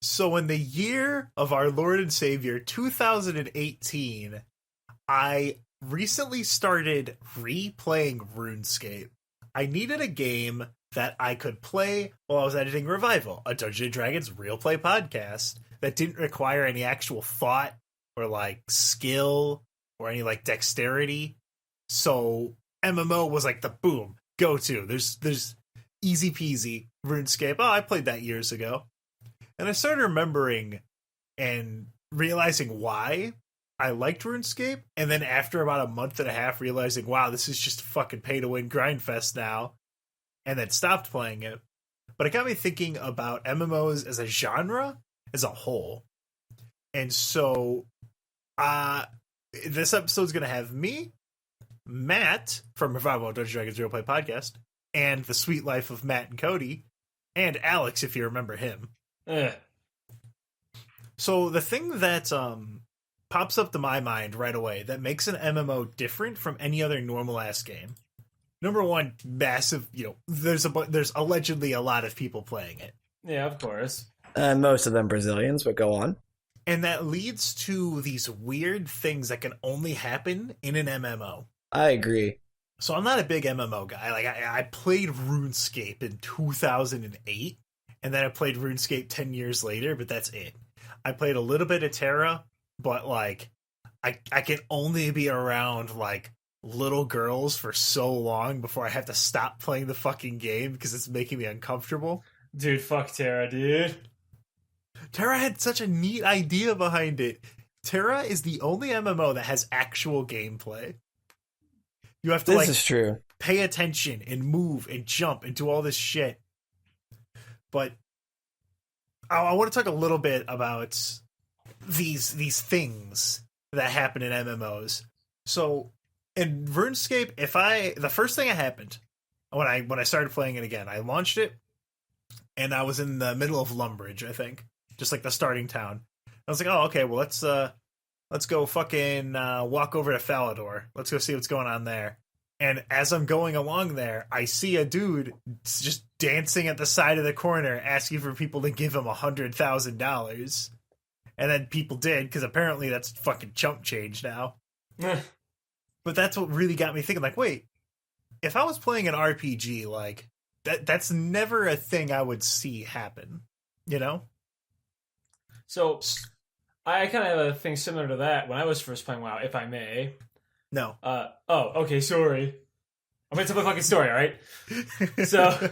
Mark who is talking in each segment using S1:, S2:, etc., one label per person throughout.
S1: So in the year of our Lord and Savior, 2018, I recently started replaying RuneScape. I needed a game that I could play while I was editing Revival, a Dungeons & Dragons Realplay podcast that didn't require any actual thought or like skill or any like dexterity. So MMO was like the boom, go to. There's easy peasy RuneScape. Oh, I played that years ago. And I started remembering and realizing why I liked RuneScape. And then after about a month and a half, realizing, wow, this is just a fucking pay to win grind fest now. And then stopped playing it. But it got me thinking about MMOs as a genre as a whole. And so this episode's going to have me, Matt from Revival Dungeons & Dragons Realplay podcast, and The Sweet Life of Matt and Kody, and Aleks, if you remember him. So the thing that pops up to my mind right away that makes an MMO different from any other normal ass game. Number one, massive. There's allegedly a lot of people playing it.
S2: Yeah, of course.
S3: Most of them Brazilians, but go on.
S1: And that leads to these weird things that can only happen in an MMO.
S3: I agree.
S1: So I'm not a big MMO guy. Like I played RuneScape in 2008. And then I played RuneScape 10 years later, but that's it. I played a little bit of Terra, but like I can only be around like little girls for so long before I have to stop playing the fucking game because it's making me uncomfortable.
S2: Dude, fuck Terra, dude.
S1: Terra had such a neat idea behind it. Terra is the only MMO that has actual gameplay. You have to
S3: This is true.
S1: Pay attention and move and jump and do all this shit. But I want to talk a little bit about these things that happen in MMOs. So in RuneScape, the first thing that happened when I started playing it again, I launched it and I was in the middle of Lumbridge, I think, just like the starting town. I was like, oh, okay, well let's go fucking walk over to Falador. Let's go see what's going on there. And as I'm going along there, I see a dude just dancing at the side of the corner asking for people to give him $100,000. And then people did, because apparently that's fucking chump change now. But that's what really got me thinking, like, wait, if I was playing an RPG, like, that's never a thing I would see happen, you know?
S2: So, I kind of have a thing similar to that when I was first playing WoW, if I may.
S1: No.
S2: Okay, sorry. I'm going to tell my fucking story, alright? So,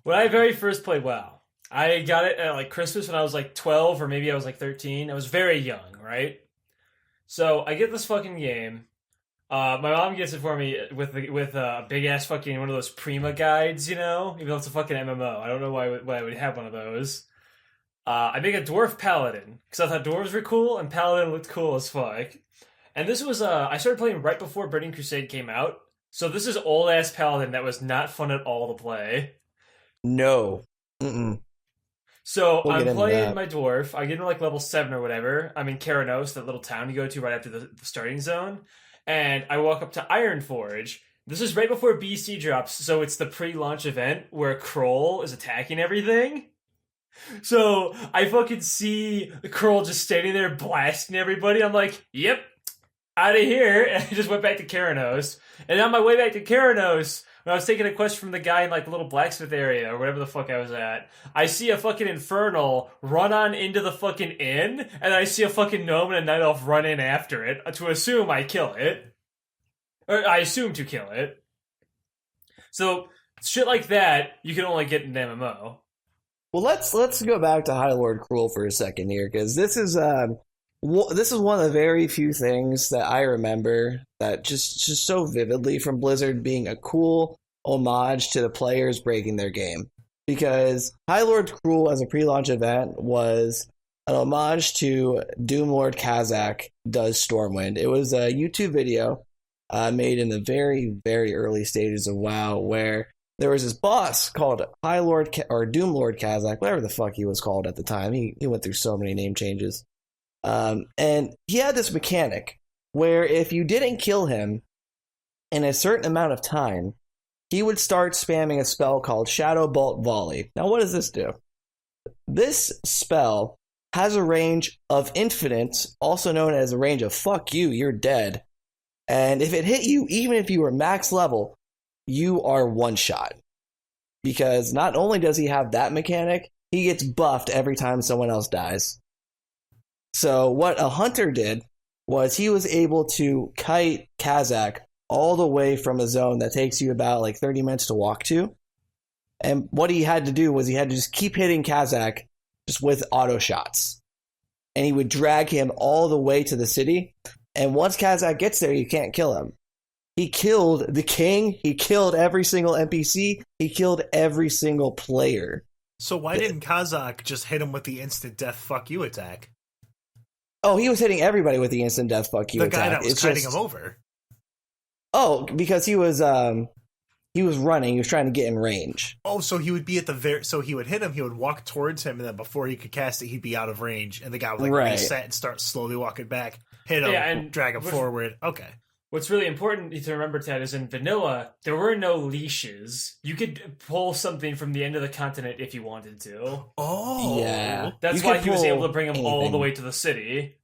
S2: when I very first played WoW, I got it at like Christmas when I was like 12 or maybe I was like 13. I was very young, right? So, I get this fucking game. My mom gets it for me with a big ass fucking one of those Prima guides, you know? Even though it's a fucking MMO. I don't know why I would have one of those. I make a dwarf paladin because I thought dwarves were cool and paladin looked cool as fuck. And this was I started playing right before Burning Crusade came out, so this is old ass paladin that was not fun at all to play.
S3: No.
S2: So I'm playing my dwarf. I get to like level 7 or whatever. I'm in Keranos, that little town you go to right after the starting zone, and I walk up to Ironforge. This is right before BC drops, so it's the pre-launch event where Kroll is attacking everything. So I fucking see the Kroll just standing there blasting everybody. I'm like, yep, out of here. And I just went back to Keranos. And on my way back to Keranos, when I was taking a quest from the guy in like the little blacksmith area or whatever the fuck I was at, I see a fucking Infernal run on into the fucking inn, and I see a fucking gnome and a night elf run in after it to assume I kill it. Or I assume to kill it. So shit like that, you can only get in MMO.
S3: Well, let's go back to High Lord Cruel for a second here, because this is one of the very few things that I remember that just so vividly from Blizzard being a cool homage to the players breaking their game. Because High Lord Cruel as a pre-launch event was an homage to Doomlord Kazakh Does Stormwind. It was a YouTube video made in the very, very early stages of WoW where there was this boss called High Lord or Doomlord Kazakh, whatever the fuck he was called at the time. He went through so many name changes. And he had this mechanic where if you didn't kill him in a certain amount of time, he would start spamming a spell called Shadow Bolt Volley. Now, what does this do? This spell has a range of infinite, also known as a range of fuck you, you're dead. And if it hit you, even if you were max level, you are one shot. Because not only does he have that mechanic, he gets buffed every time someone else dies. So what a hunter did was he was able to kite Kazakh all the way from a zone that takes you about like 30 minutes to walk to. And what he had to do was he had to just keep hitting Kazakh just with auto shots. And he would drag him all the way to the city. And once Kazakh gets there, you can't kill him. He killed the king. He killed every single NPC. He killed every single player.
S1: So why didn't Kazakh just hit him with the instant death fuck you attack?
S3: Oh, he was hitting everybody with the instant death fuck you attack.
S1: The guy that was kiting him over.
S3: Oh, because he was running. He was trying to get in range.
S1: Oh, so he would be at the so he would hit him. He would walk towards him, and then before he could cast it, he'd be out of range, and the guy would reset and start slowly walking back, hit him, and drag him forward. Okay.
S2: What's really important to remember, Ted, is in vanilla, there were no leashes. You could pull something from the end of the continent if you wanted to.
S1: Oh.
S3: Yeah.
S2: That's why he was able to bring him all the way to the city.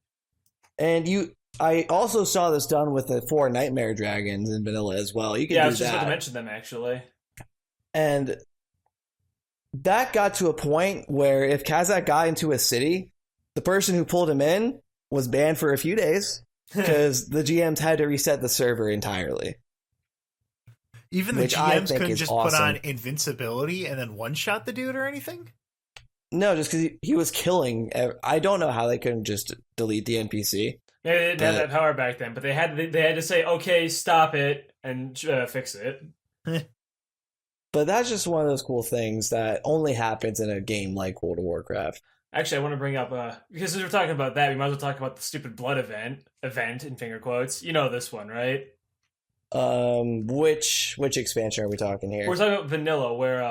S3: And I also saw this done with the 4 Nightmare Dragons in vanilla as well. You can do that.
S2: I was just about to mention them, actually.
S3: And that got to a point where if Kazakh got into a city, the person who pulled him in was banned for a few days. Because the GMs had to reset the server entirely.
S1: Even the GMs couldn't just put on invincibility and then one-shot the dude or anything?
S3: No, just because he was killing. I don't know how they couldn't just delete the NPC.
S2: Maybe they didn't have that power back then, but they had to say, okay, stop it, and fix it.
S3: But that's just one of those cool things that only happens in a game like World of Warcraft.
S2: Actually, I want to bring up, because as we're talking about that, we might as well talk about the stupid blood event in finger quotes. You know this one, right?
S3: Which expansion are we talking here?
S2: We're talking about vanilla, where,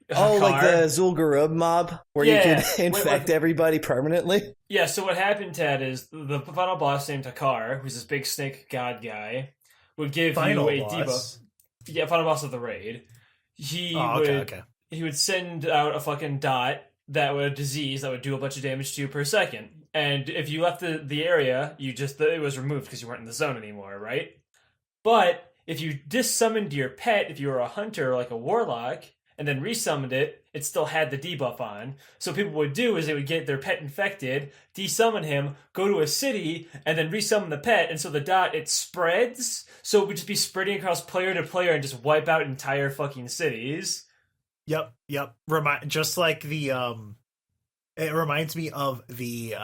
S3: like the Zul'Gurub mob, where you can infect everybody permanently?
S2: Yeah, so what happened, Ted, is the final boss named Hakar, who's this big snake god guy, would give you a debuff. Yeah, final boss of the raid. He would send out a fucking dot that would disease that would do a bunch of damage to you per second. And if you left the area, it was removed because you weren't in the zone anymore, right? But if you dissummoned your pet, if you were a hunter like a warlock, and then resummoned it, it still had the debuff on. So what people would do is they would get their pet infected, desummon him, go to a city, and then resummon the pet, and so the dot, it spreads, so it would just be spreading across player to player and just wipe out entire fucking cities.
S1: Yep. Just like the it reminds me of the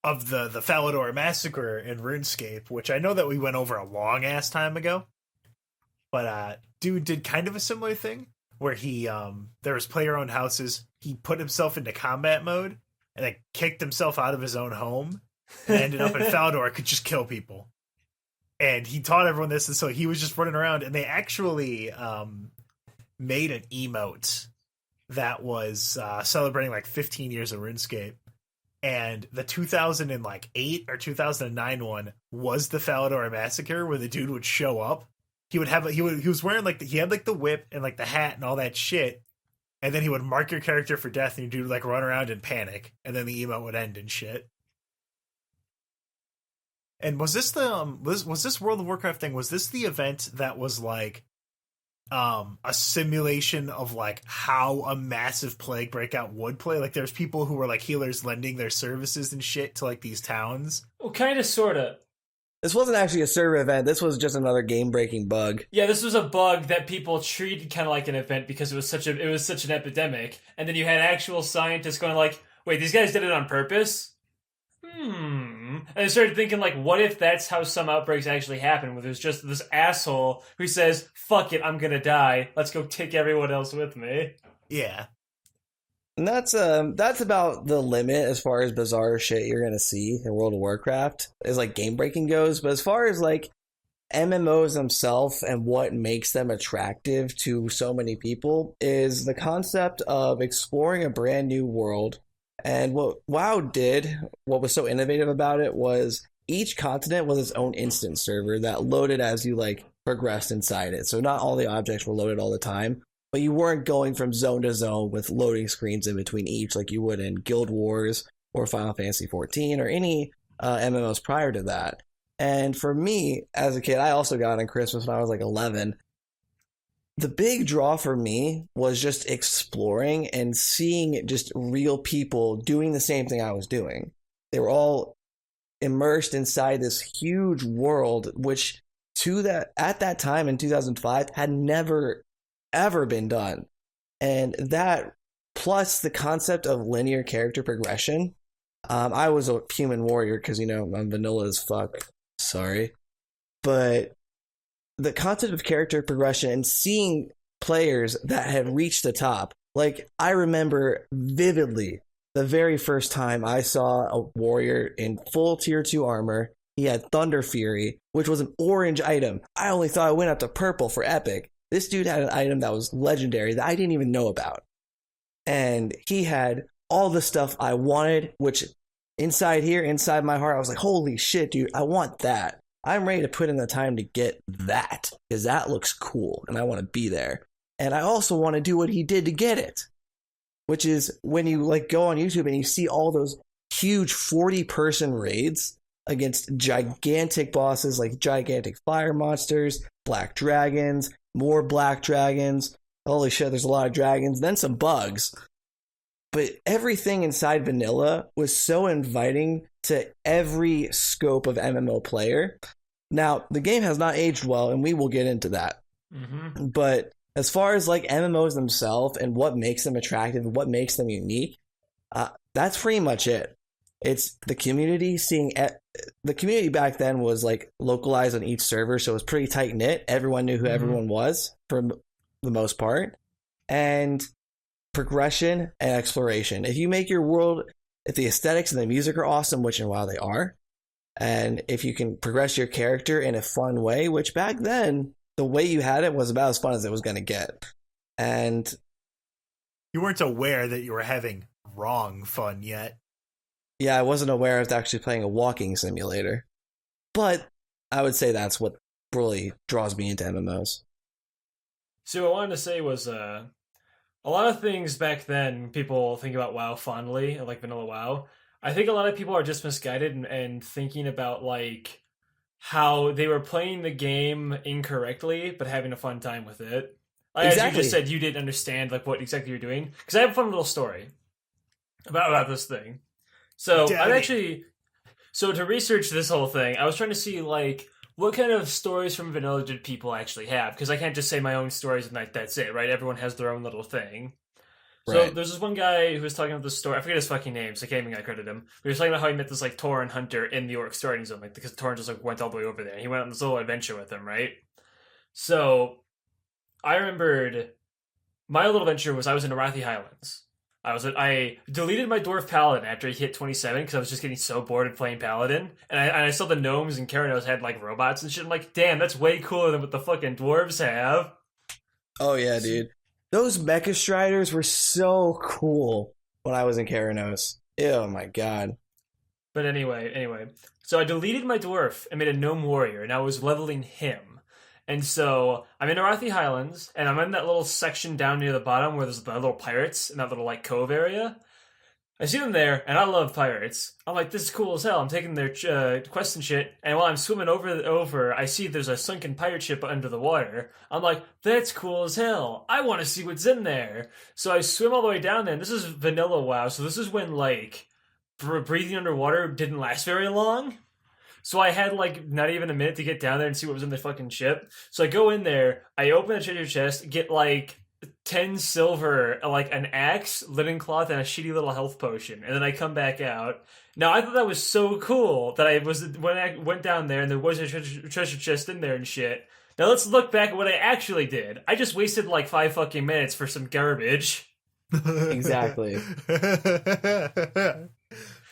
S1: Falador massacre in RuneScape, which I know that we went over a long ass time ago. But dude did kind of a similar thing where he there was player owned houses. He put himself into combat mode and then kicked himself out of his own home and ended up in Falador, could just kill people. And he taught everyone this, and so he was just running around, and they actually made an emote that was celebrating like 15 years of RuneScape, and the 2008 or 2009 one was the Falador massacre, where the dude would show up. He was wearing he had like the whip and like the hat and all that shit, and then he would mark your character for death, and your dude would like run around and panic, and then the emote would end and shit. And was this was this World of Warcraft thing? Was this the event that was like a simulation of like how a massive plague breakout would play? Like there's people who were like healers lending their services and shit to like these towns.
S2: Well, kind of, sort of.
S3: This wasn't actually a server event. This was just another game-breaking bug.
S2: Yeah, this was a bug that people treated kind of like an event because it was such an epidemic. And then you had actual scientists going like, "Wait, these guys did it on purpose?" And I started thinking, like, what if that's how some outbreaks actually happen, where there's just this asshole who says, "Fuck it, I'm gonna die. Let's go take everyone else with me."
S1: Yeah.
S3: And that's about the limit as far as bizarre shit you're gonna see in World of Warcraft as like game breaking goes. But as far as like MMOs themselves and what makes them attractive to so many people is the concept of exploring a brand new world. And what WoW did, what was so innovative about it, was each continent was its own instance server that loaded as you like progressed inside it. So not all the objects were loaded all the time. but you weren't going from zone to zone with loading screens in between each like you would in Guild Wars or Final Fantasy XIV or any MMOs prior to that. And for me, as a kid, I also got on Christmas when I was like 11. The big draw for me was just exploring and seeing just real people doing the same thing I was doing. They were all immersed inside this huge world, which at that time in 2005 had never, ever been done. And that, plus the concept of linear character progression. I was a human warrior because, I'm vanilla as fuck. Sorry. But the concept of character progression and seeing players that had reached the top. Like, I remember vividly the very first time I saw a warrior in full tier 2 armor. He had Thunder Fury, which was an orange item. I only thought it went up to purple for epic. This dude had an item that was legendary that I didn't even know about. And he had all the stuff I wanted, which inside my heart, I was like, holy shit, dude, I want that. I'm ready to put in the time to get that because that looks cool and I want to be there. And I also want to do what he did to get it, which is when you go on YouTube and you see all those huge 40-person raids against gigantic bosses like gigantic fire monsters, black dragons, more black dragons. Holy shit, there's a lot of dragons, then some bugs. But everything inside vanilla was so inviting to every scope of MMO player. Now, the game has not aged well, and we will get into that. Mm-hmm. But as far as MMOs themselves and what makes them attractive and what makes them unique, that's pretty much it. It's the community the community back then was localized on each server, so it was pretty tight knit. Everyone knew who everyone was for the most part. And progression and exploration. If you make your world, if the aesthetics and the music are awesome, which and while they are, and if you can progress your character in a fun way, which back then, the way you had it was about as fun as it was going to get. And
S1: you weren't aware that you were having wrong fun yet.
S3: Yeah, I wasn't aware I was actually playing a walking simulator. But I would say that's what really draws me into MMOs.
S2: So what I wanted to say was a lot of things back then, people think about WoW fondly, like vanilla WoW. I think a lot of people are just misguided and thinking about how they were playing the game incorrectly, but having a fun time with it. Exactly. As you just said, you didn't understand what exactly you're doing. Because I have a fun little story about this thing. So to research this whole thing, I was trying to see what kind of stories from vanilla did people actually have? Because I can't just say my own stories and that's it, right? Everyone has their own little thing. Right. So there's this one guy who was talking about this story. I forget his fucking name, so I can't even credit him. But he was talking about how he met this Tauren hunter in the Orc starting zone, because Tauren just went all the way over there. He went on this little adventure with him, right? So I remembered my little adventure was I was in Arathi Highlands. I deleted my Dwarf Paladin after he hit 27 because I was just getting so bored of playing Paladin. And I saw the gnomes and Keranos had robots and shit. I'm like, damn, that's way cooler than what the fucking dwarves have.
S3: Oh yeah, dude. Those Mecha Striders were so cool when I was in Keranos. Oh my god.
S2: But anyway. So I deleted my dwarf and made a gnome warrior, and I was leveling him. And so I'm in Arathi Highlands, and I'm in that little section down near the bottom where there's the little pirates in that little cove area. I see them there, and I love pirates. I'm like, this is cool as hell. I'm taking their quests and shit, and while I'm swimming over, I see there's a sunken pirate ship under the water. I'm like, that's cool as hell. I want to see what's in there. So I swim all the way down there, and this is vanilla WoW, so this is when breathing underwater didn't last very long. So I had not even a minute to get down there and see what was in the fucking ship. So I go in there, I open the treasure chest, get 10 silver, an axe, linen cloth, and a shitty little health potion. And then I come back out. Now I thought that was so cool that when I went down there and there was a treasure chest in there and shit. Now let's look back at what I actually did. I just wasted 5 fucking minutes for some garbage.
S3: Exactly.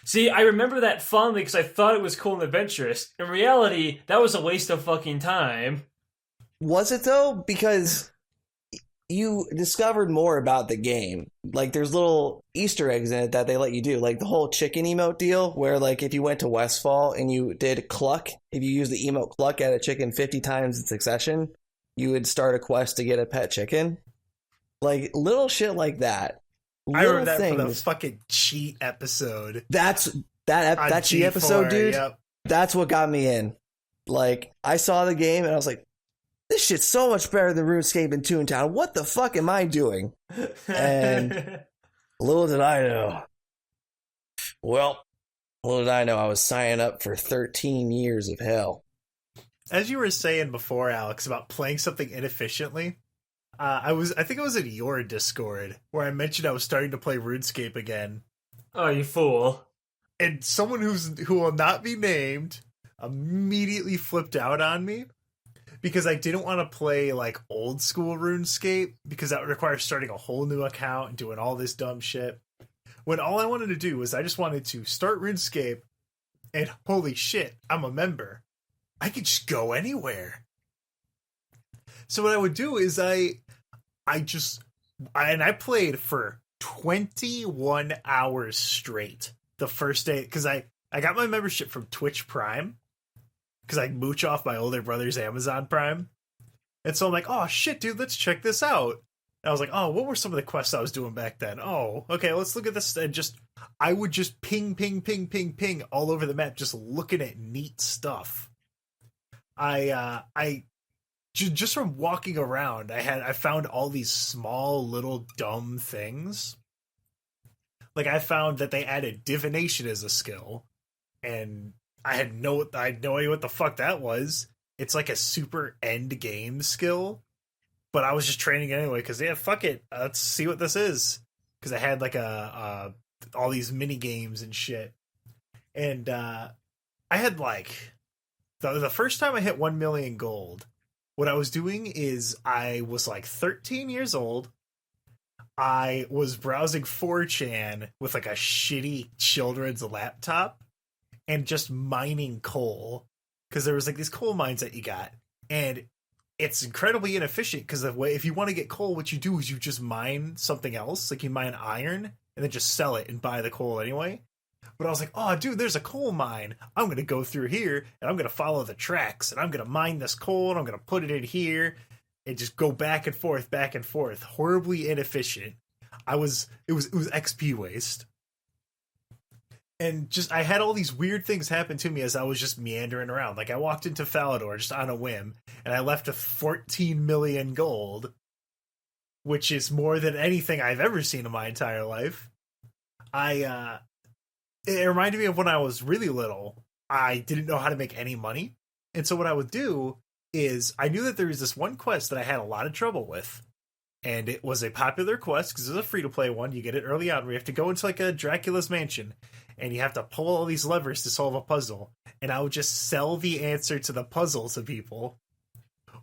S2: See, I remember that fondly because I thought it was cool and adventurous. In reality, that was a waste of fucking time.
S3: Was it though? Because you discovered more about the game. There's little Easter eggs in it that they let you do. The whole chicken emote deal where if you went to Westfall and you did cluck, if you used the emote cluck at a chicken 50 times in succession, you would start a quest to get a pet chicken. Like little shit like that.
S1: I remember that from the fucking cheat episode.
S3: That cheat episode, dude.
S1: Yep.
S3: That's what got me in. Like, I saw the game and I was like, this shit's so much better than RuneScape and Toontown. What the fuck am I doing? And little did I know. Well, little did I know I was signing up for 13 years of hell.
S1: As you were saying before, Alex, about playing something inefficiently, I think it was in your Discord where I mentioned I was starting to play RuneScape again.
S2: Oh, you fool.
S1: And someone who will not be named immediately flipped out on me because I didn't want to play like old school RuneScape because that would require starting a whole new account and doing all this dumb shit. When all I wanted to do was I just wanted to start RuneScape and holy shit, I'm a member. I could just go anywhere. So what I would do is I played for 21 hours straight the first day because I got my membership from Twitch Prime because I mooch off my older brother's Amazon Prime. And so I'm like, oh shit, dude, let's check this out. And I was like, oh, what were some of the quests I was doing back then? Oh, okay, let's look at this. And I would just ping all over the map, just looking at neat stuff. Just from walking around, I found all these small little dumb things. Like I found that they added divination as a skill, and I had no idea what the fuck that was. It's like a super end game skill, but I was just training anyway because yeah, fuck it, let's see what this is. Because I had like all these mini games and shit, and I had like the first time I hit 1 million gold. What I was doing is I was like 13 years old. I was browsing 4chan with like a shitty children's laptop and just mining coal because there was like these coal mines that you got, and it's incredibly inefficient because if you want to get coal, what you do is you just mine something else, like you mine iron and then just sell it and buy the coal anyway. But I was like, oh, dude, there's a coal mine. I'm going to go through here, and I'm going to follow the tracks, and I'm going to mine this coal, and I'm going to put it in here, and just go back and forth. Horribly inefficient. It was XP waste. And just, I had all these weird things happen to me as I was just meandering around. Like, I walked into Falador just on a whim, and I left with 14 million gold, which is more than anything I've ever seen in my entire life. It reminded me of when I was really little. I didn't know how to make any money. And so what I would do is I knew that there was this one quest that I had a lot of trouble with. And it was a popular quest because it was a free-to-play one. You get it early on where you have to go into like a Dracula's mansion. And you have to pull all these levers to solve a puzzle. And I would just sell the answer to the puzzle to people.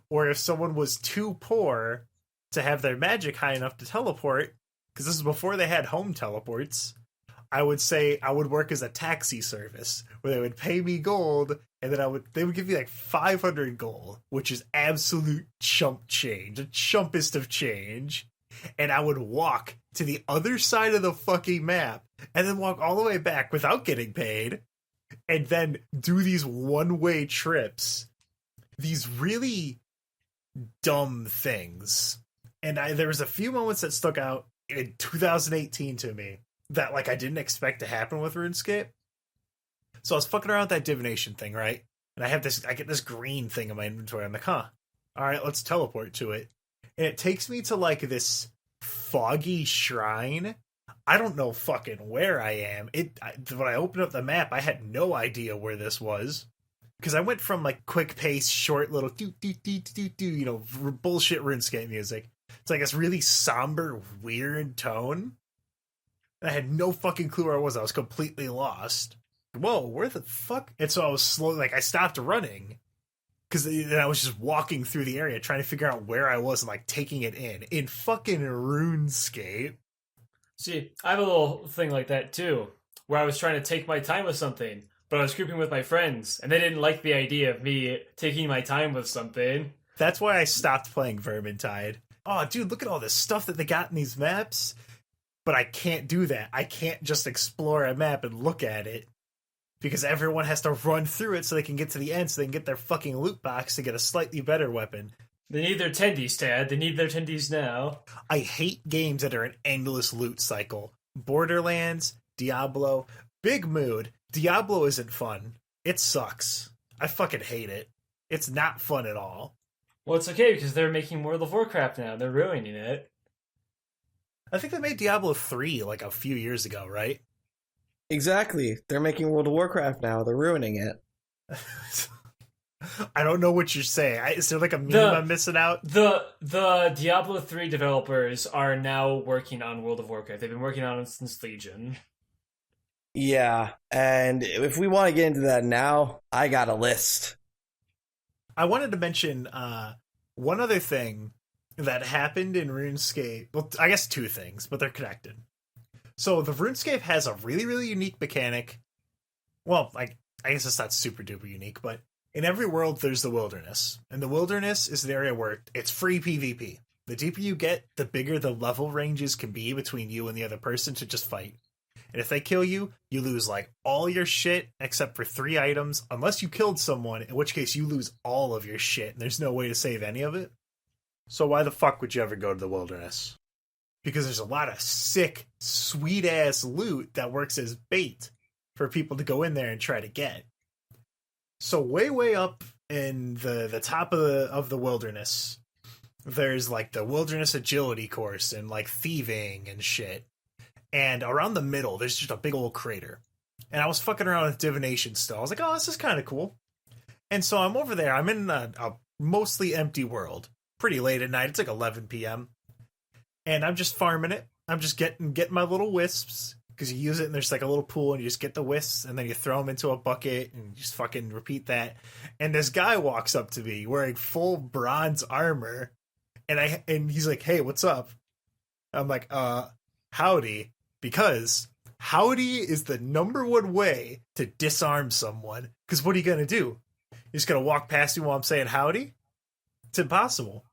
S1: Or if someone was too poor to have their magic high enough to teleport, because this is before they had home teleports, I would say I would work as a taxi service where they would pay me gold, and then they would give me like 500 gold, which is absolute chump change, the chumpest of change. And I would walk to the other side of the fucking map and then walk all the way back without getting paid, and then do these one-way trips, these really dumb things. And there was a few moments that stuck out in 2018 to me that like I didn't expect to happen with RuneScape. So I was fucking around with that divination thing, right? And I get this green thing in my inventory. I'm like, all right, let's teleport to it. And it takes me to like this foggy shrine. I don't know fucking where I am. When I opened up the map, I had no idea where this was. Because I went from like quick pace, short little bullshit RuneScape music. It's like this really somber, weird tone. And I had no fucking clue where I was. I was completely lost. Whoa, where the fuck? And so I was slow, like I stopped running. Because I was just walking through the area trying to figure out where I was and like taking it in fucking RuneScape.
S2: See, I have a little thing like that too, where I was trying to take my time with something, but I was grouping with my friends, and they didn't like the idea of me taking my time with something.
S1: That's why I stopped playing Vermintide. Oh, dude, look at all this stuff that they got in these maps. But I can't do that. I can't just explore a map and look at it. Because everyone has to run through it so they can get to the end so they can get their fucking loot box to get a slightly better weapon.
S2: They need their tendies, Tad. They need their tendies now.
S1: I hate games that are an endless loot cycle. Borderlands, Diablo, big mood. Diablo isn't fun. It sucks. I fucking hate it. It's not fun at all.
S2: Well, it's okay because they're making World of Warcraft now. They're ruining it.
S1: I think they made Diablo 3 like a few years ago, right?
S3: Exactly. They're making World of Warcraft now. They're ruining it.
S1: I don't know what you're saying. Is there like a meme I'm missing out?
S2: The Diablo 3 developers are now working on World of Warcraft. They've been working on it since Legion.
S3: Yeah, and if we want to get into that now, I got a list.
S1: I wanted to mention one other thing that happened in RuneScape. Well, I guess two things, but they're connected. So the RuneScape has a really, really unique mechanic. Well, I guess it's not super duper unique, but in every world there's the wilderness. And the wilderness is an area where it's free PvP. The deeper you get, the bigger the level ranges can be between you and the other person to just fight. And if they kill you, you lose like all your shit except for 3 items, unless you killed someone, in which case you lose all of your shit and there's no way to save any of it. So why the fuck would you ever go to the wilderness? Because there's a lot of sick, sweet-ass loot that works as bait for people to go in there and try to get. So way up in the top of the wilderness, there's like the wilderness agility course and like thieving and shit. And around the middle, there's just a big old crater. And I was fucking around with divination still. I was like, oh, this is kind of cool. And so I'm over there. I'm in a mostly empty world. Pretty late at night. It's like 11 p.m. And I'm just farming it. I'm just getting my little wisps. Because you use it and there's like a little pool and you just get the wisps and then you throw them into a bucket and you just fucking repeat that. And this guy walks up to me wearing full bronze armor. And he's like, hey, what's up? I'm like, howdy. Because howdy is the number one way to disarm someone. Because what are you going to do? You're just going to walk past me while I'm saying howdy? It's impossible.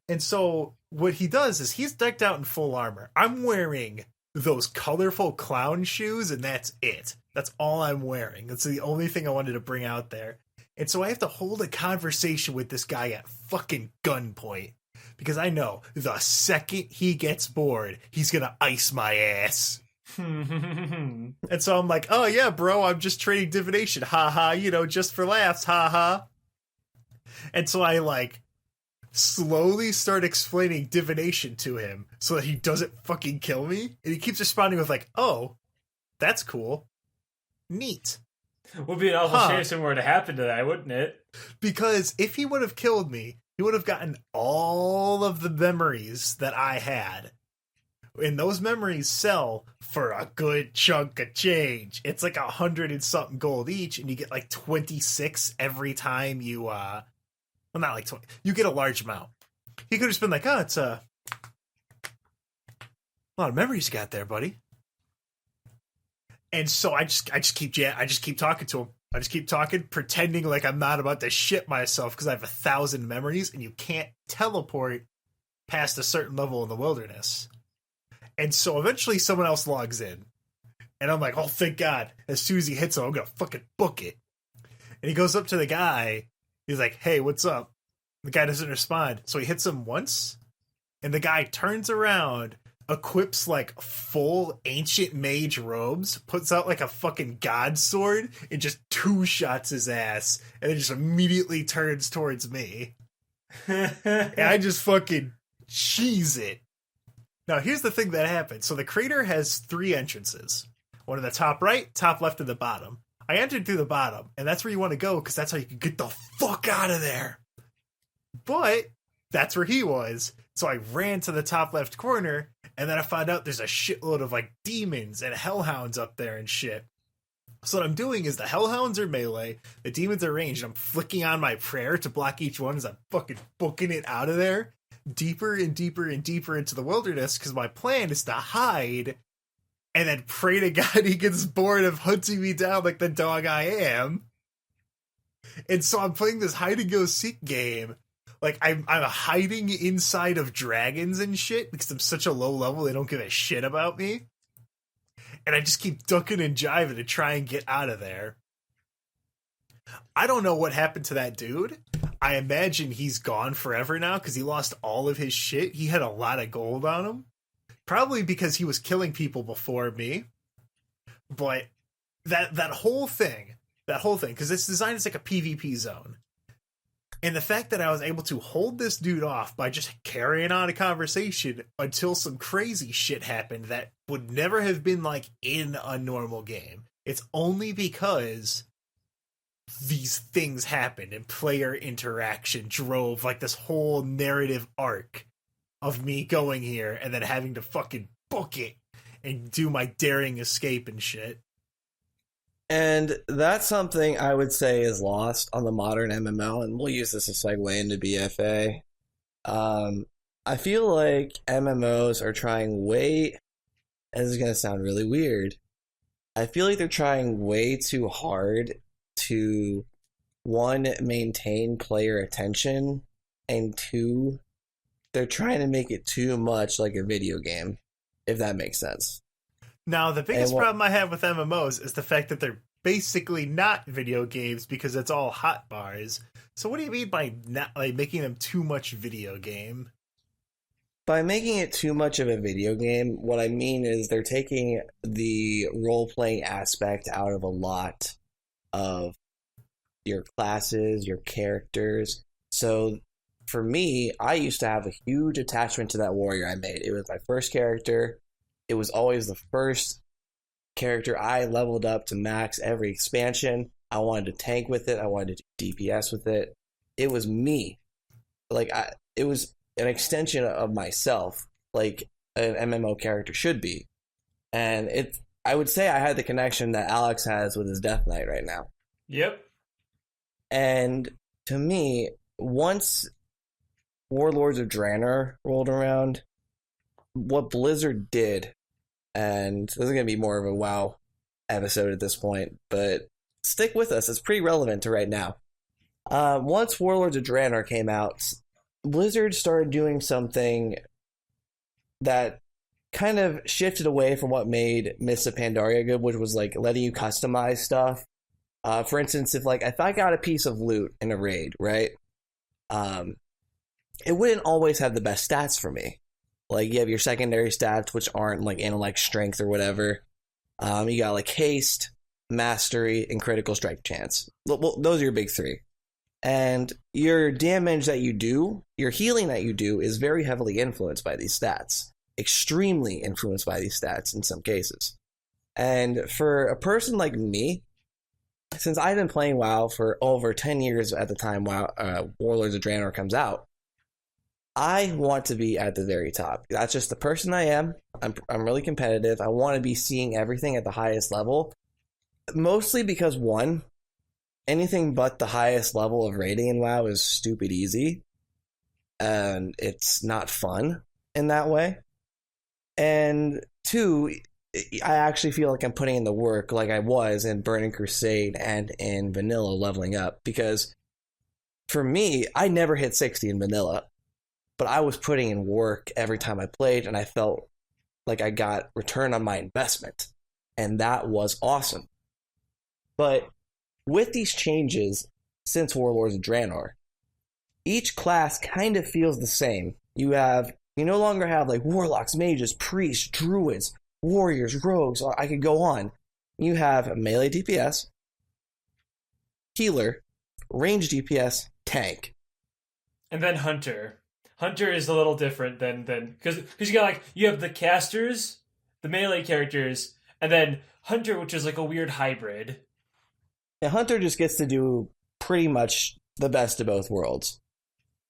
S1: And so what he does is he's decked out in full armor. I'm wearing those colorful clown shoes and that's it. That's all I'm wearing. That's the only thing I wanted to bring out there. And so I have to hold a conversation with this guy at fucking gunpoint. Because I know the second he gets bored, he's going to ice my ass. And so I'm like, oh yeah, bro, I'm just trading divination. Ha, just for laughs. Ha. And so I like slowly start explaining divination to him so that he doesn't fucking kill me. And he keeps responding with like, oh, that's cool. Neat.
S2: Would be an awful shame somewhere to happen to that, wouldn't it?
S1: Because if he would have killed me, he would have gotten all of the memories that I had. And those memories sell for a good chunk of change. It's like 100 and something gold each, and you get like 26 every time you, well, not like 20. You get a large amount. He could have just been like, oh, it's a lot of memories you got there, buddy. And so I just keep talking to him. I just keep talking, pretending like I'm not about to shit myself because I have 1,000 memories and you can't teleport past a certain level in the wilderness. And so eventually someone else logs in. And I'm like, oh, thank God. As soon as he hits him, I'm going to fucking book it. And he goes up to the guy. He's like, hey, what's up? The guy doesn't respond. So he hits him once. And the guy turns around, equips like full ancient mage robes, puts out like a fucking god sword, and just 2-shots his ass, and then just immediately turns towards me. And I just fucking cheese it. Now here's the thing that happened. So the crater has 3 entrances. One in the top right, top left, and the bottom. I entered through the bottom, and that's where you want to go, because that's how you can get the fuck out of there. But that's where he was. So I ran to the top left corner, and then I found out there's a shitload of like demons and hellhounds up there and shit. So what I'm doing is the hellhounds are melee, the demons are ranged, and I'm flicking on my prayer to block each one as I'm fucking booking it out of there, deeper and deeper and deeper into the wilderness, because my plan is to hide and then pray to God he gets bored of hunting me down like the dog I am. And so I'm playing this hide and go seek game. Like, I'm hiding inside of dragons and shit because I'm such a low level, they don't give a shit about me. And I just keep ducking and jiving to try and get out of there. I don't know what happened to that dude. I imagine he's gone forever now because he lost all of his shit. He had a lot of gold on him. Probably because he was killing people before me. But that whole thing, because it's designed as like a PvP zone. And the fact that I was able to hold this dude off by just carrying on a conversation until some crazy shit happened that would never have been like in a normal game. It's only because these things happened and player interaction drove like this whole narrative arc of me going here and then having to fucking book it and do my daring escape and shit.
S3: And that's something I would say is lost on the modern MMO, and we'll use this as a segue into BFA. I feel like MMOs are trying way, and this is going to sound really weird, I feel like they're trying way too hard to, one, maintain player attention, and two, they're trying to make it too much like a video game, if that makes sense.
S1: Now, the biggest problem I have with MMOs is the fact that they're basically not video games because it's all hot bars. So what do you mean by not like making them too much video game?
S3: By making it too much of a video game, what I mean is they're taking the role-playing aspect out of a lot of your classes, your characters. So for me, I used to have a huge attachment to that warrior I made. It was my first character. It was always the first character I leveled up to max every expansion. I wanted to tank with it. I wanted to do DPS with it. It was me. It was an extension of myself, like an MMO character should be. And I would say I had the connection that Alex has with his Death Knight right now.
S2: Yep.
S3: And to me, once Warlords of Draenor rolled around, what Blizzard did, and this is going to be more of a WoW episode at this point, but stick with us. It's pretty relevant to right now. Once Warlords of Draenor came out, Blizzard started doing something that kind of shifted away from what made Mists of Pandaria good, which was like letting you customize stuff. For instance, if I got a piece of loot in a raid, right? It wouldn't always have the best stats for me. Like, you have your secondary stats, which aren't like intellect, strength, or whatever. You got like haste, mastery, and critical strike chance. Well, those are your big three. And your damage that you do, your healing that you do, is very heavily influenced by these stats. Extremely influenced by these stats in some cases. And for a person like me, since I've been playing WoW for over 10 years at the time Warlords of Draenor comes out, I want to be at the very top. That's just the person I am. I'm really competitive. I want to be seeing everything at the highest level. Mostly because, one, anything but the highest level of rating in WoW is stupid easy. And it's not fun in that way. And two, I actually feel like I'm putting in the work like I was in Burning Crusade and in Vanilla leveling up. Because for me, I never hit 60 in Vanilla. But I was putting in work every time I played, and I felt like I got return on my investment. And that was awesome. But with these changes since Warlords of Draenor, each class kind of feels the same. You no longer have like warlocks, mages, priests, druids, warriors, rogues. I could go on. You have melee DPS, healer, range DPS, tank,
S2: and then hunter. Hunter is a little different than because you have the casters, the melee characters, and then Hunter, which is like a weird hybrid.
S3: Yeah, Hunter just gets to do pretty much the best of both worlds.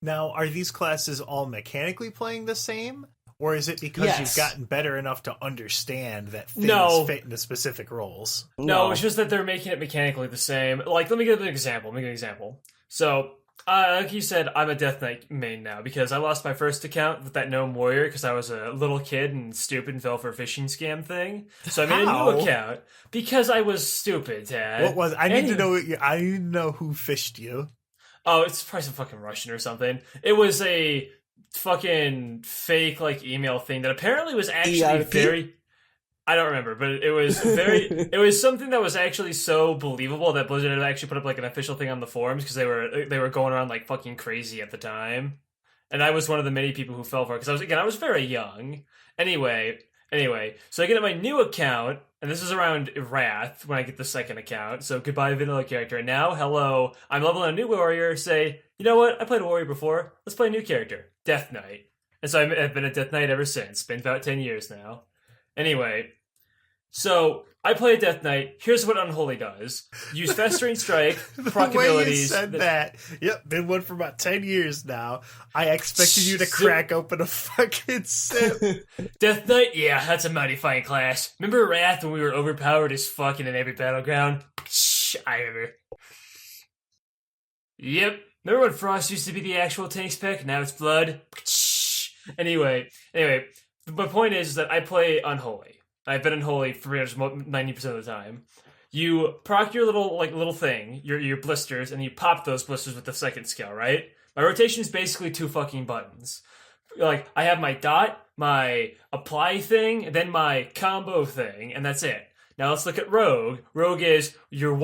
S1: Now, are these classes all mechanically playing the same? Or is it because you've gotten better enough to understand that things fit into specific roles?
S2: No, it's just that they're making it mechanically the same. Like, let me give an example. So, like you said, I'm a Death Knight main now because I lost my first account with that Gnome Warrior because I was a little kid and stupid and fell for a phishing scam thing. So I made a new account because I was stupid, Dad.
S1: What was? I need to know who fished you.
S2: Oh, it's probably some fucking Russian or something. It was a fucking fake like email thing that apparently was actually very. I don't remember, but it was it was something that was actually so believable that Blizzard had actually put up like an official thing on the forums because they were going around like fucking crazy at the time. And I was one of the many people who fell for it because I was very young. Anyway, so I get my new account, and this is around Wrath when I get the second account. So goodbye vanilla character. And now, hello, I'm leveling a new warrior. Say, you know what? I played a warrior before. Let's play a new character, Death Knight. And so I've been a Death Knight ever since. Been about 10 years now. Anyway, so I play a Death Knight. Here's what Unholy does: use Festering Strike, proc
S1: way
S2: abilities.
S1: You said that. Yep, been one for about 10 years now. I expected you to crack open a fucking sip.
S2: Death Knight, yeah, that's a mighty fine class. Remember Wrath when we were overpowered as fucking in every battleground? I remember. Yep. Remember when Frost used to be the actual tank spec? Now it's Blood. Anyway, my point is that I play Unholy. I've been Unholy for 90% of the time. You proc your little thing, your blisters, and you pop those blisters with the second skill, right? My rotation is basically 2 fucking buttons. Like, I have my dot, my apply thing, and then my combo thing, and that's it. Now let's look at Rogue. Rogue is your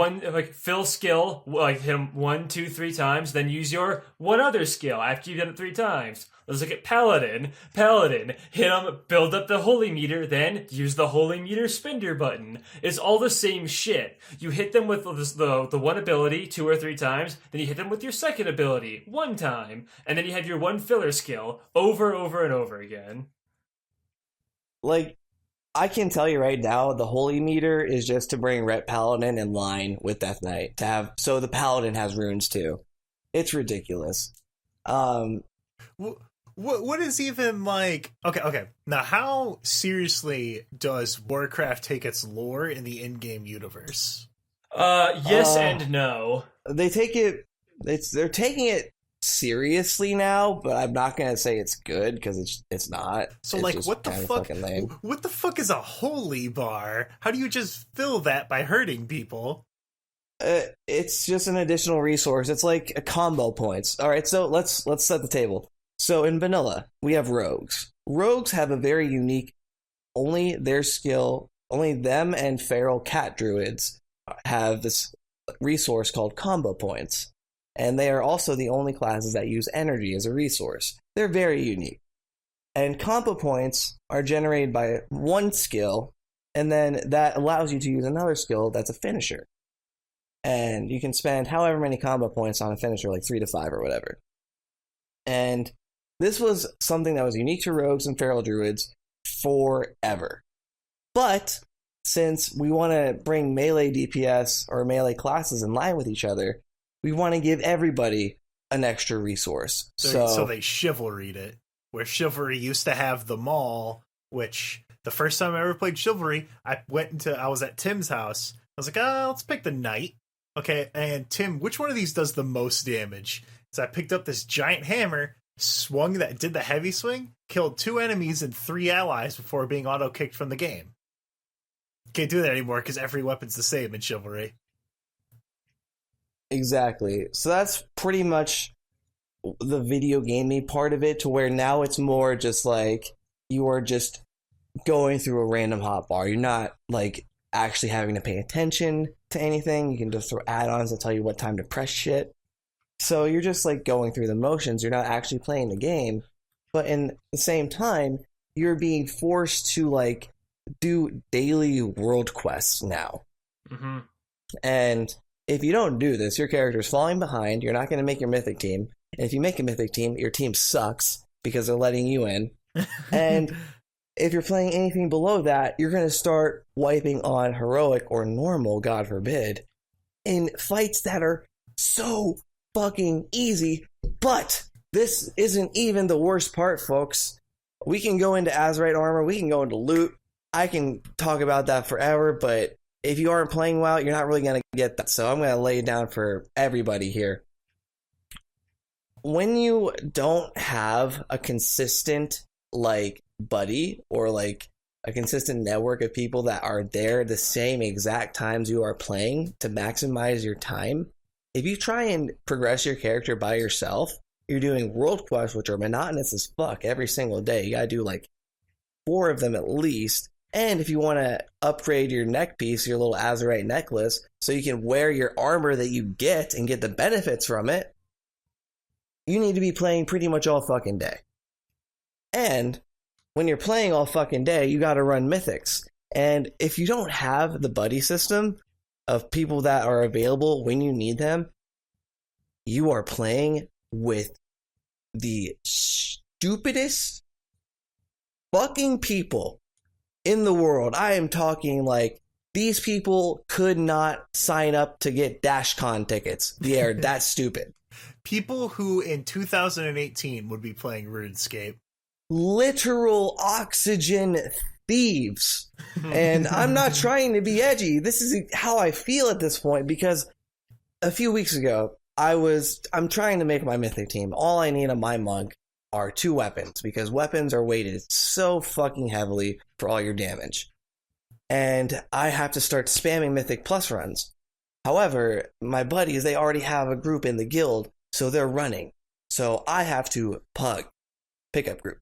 S2: fill skill, hit him 1, 2, 3 times, then use your one other skill after you've done it 3 times. Let's look at Paladin. Paladin, hit him, build up the Holy Meter, then use the Holy Meter spender button. It's all the same shit. You hit them with the one ability 2 or 3 times, then you hit them with your second ability 1 time, and then you have your one filler skill over and over again.
S3: Like, I can tell you right now, the Holy Meter is just to bring Ret Paladin in line with Death Knight, so the Paladin has runes too. It's ridiculous.
S1: What is even like... Okay. Now, how seriously does Warcraft take its lore in the in-game universe?
S2: Yes and no.
S3: They're taking it seriously now, but I'm not gonna say it's good because it's not.
S1: So,
S3: it's
S1: like, what the fuck? What the fuck is a holy bar? How do you just fill that by hurting people?
S3: It's just an additional resource. It's like a combo points. All right, so let's set the table. So in vanilla, we have rogues. Rogues have a very unique, only their skill, only them and feral cat druids have this resource called combo points. And they are also the only classes that use energy as a resource. They're very unique. And combo points are generated by one skill, and then that allows you to use another skill that's a finisher. And you can spend however many combo points on a finisher, like 3 to 5 or whatever. And this was something that was unique to rogues and feral druids forever. But since we want to bring melee DPS or melee classes in line with each other, we want to give everybody an extra resource.
S1: So they chivalried it. Where Chivalry used to have the mall, which the first time I ever played Chivalry, I was at Tim's house. I was like, let's pick the knight. Okay, and Tim, which one of these does the most damage? So I picked up this giant hammer, did the heavy swing, killed 2 enemies and 3 allies before being auto-kicked from the game. Can't do that anymore because every weapon's the same in Chivalry.
S3: Exactly. So that's pretty much the video gamey part of it, to where now it's more just like you are just going through a random hotbar. You're not like actually having to pay attention to anything. You can just throw add-ons that tell you what time to press shit. So you're just like going through the motions. You're not actually playing the game. But in the same time, you're being forced to like do daily world quests now.
S2: Mm-hmm.
S3: And if you don't do this, your character's falling behind. You're not going to make your mythic team. And if you make a mythic team, your team sucks because they're letting you in. And if you're playing anything below that, you're going to start wiping on heroic or normal, God forbid, in fights that are so fucking easy. But this isn't even the worst part, folks. We can go into Azerite armor. We can go into loot. I can talk about that forever, but if you aren't playing WoW, you're not really going to get that. So I'm going to lay it down for everybody here. When you don't have a consistent, like, buddy or, like, a consistent network of people that are there the same exact times you are playing to maximize your time, if you try and progress your character by yourself, you're doing world quests, which are monotonous as fuck every single day. You got to do, like, 4 of them at least. And if you want to upgrade your neck piece, your little Azerite necklace, so you can wear your armor that you get and get the benefits from it, you need to be playing pretty much all fucking day. And when you're playing all fucking day, you got to run mythics. And if you don't have the buddy system of people that are available when you need them, you are playing with the stupidest fucking people in the world. I am talking like these people could not sign up to get DashCon tickets. They are that stupid.
S1: People who in 2018 would be playing RuneScape.
S3: Literal oxygen thieves. And I'm not trying to be edgy. This is how I feel at this point, because a few weeks ago, I'm trying to make my mythic team. All I need on my monk are 2 weapons, because weapons are weighted so fucking heavily for all your damage. And I have to start spamming mythic plus runs. However, my buddies, they already have a group in the guild, so they're running. So I have to pickup group.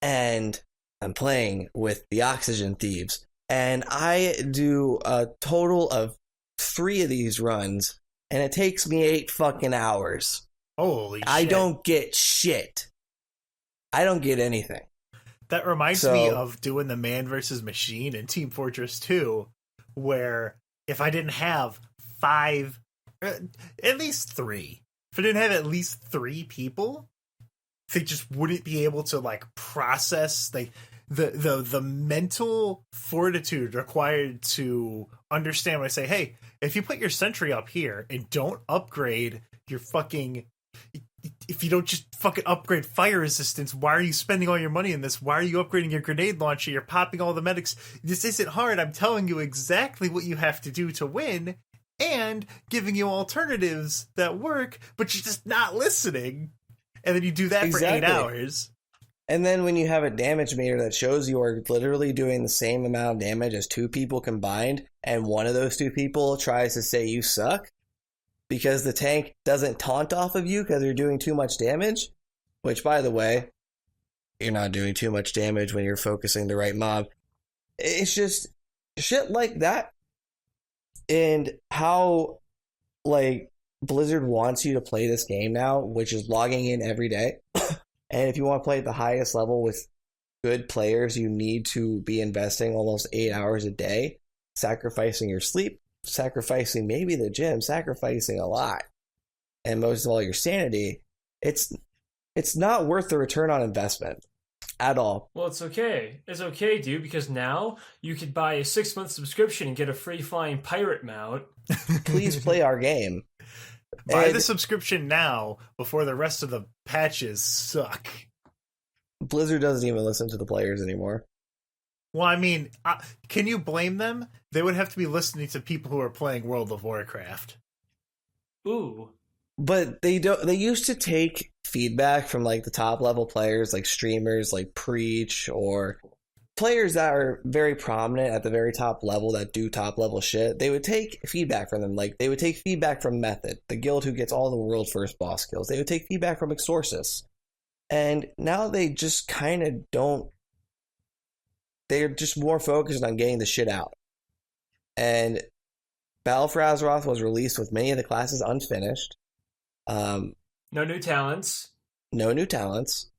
S3: And I'm playing with the oxygen thieves. And I do a total of 3 of these runs, and it takes me 8 fucking hours.
S1: Holy shit.
S3: I don't get shit. I don't get anything.
S1: That reminds me of doing the man versus machine in Team Fortress 2, where if I didn't have 5, at least 3, if I didn't have at least 3 people, they just wouldn't be able to like process the mental fortitude required to understand when I say, hey, if you put your sentry up here and don't upgrade your fucking, if you don't just fucking upgrade fire resistance, why are you spending all your money in this? Why are you upgrading your grenade launcher? You're popping all the medics. This isn't hard. I'm telling you exactly what you have to do to win and giving you alternatives that work, but you're just not listening. And then you do that for 8 hours.
S3: And then when you have a damage meter that shows you are literally doing the same amount of damage as 2 people combined, and one of those 2 people tries to say you suck because the tank doesn't taunt off of you because you're doing too much damage, which, by the way, you're not doing too much damage when you're focusing the right mob. It's just shit like that. And how, like, Blizzard wants you to play this game now, which is logging in every day. And if you want to play at the highest level with good players, you need to be investing almost 8 hours a day, sacrificing your sleep, sacrificing maybe the gym, sacrificing a lot, and most of all your sanity. It's not worth the return on investment at all.
S2: Well, it's okay. It's okay, dude, because now you could buy a 6-month subscription and get a free flying pirate mount.
S3: Please play our game.
S1: Buy the subscription now before the rest of the patches suck.
S3: Blizzard doesn't even listen to the players anymore.
S1: Well, I mean, can you blame them? They would have to be listening to people who are playing World of Warcraft.
S2: Ooh.
S3: But they don't. They used to take feedback from like the top level players, like streamers like Preach, or players that are very prominent at the very top level that do top level shit. They would take feedback from them. Like they would take feedback from Method, the guild who gets all the world's first boss kills. They would take feedback from Exorcist. And now they just kind of don't. They're just more focused on getting the shit out. And Battle for Azeroth was released with many of the classes unfinished.
S2: No new talents.
S3: No new talents.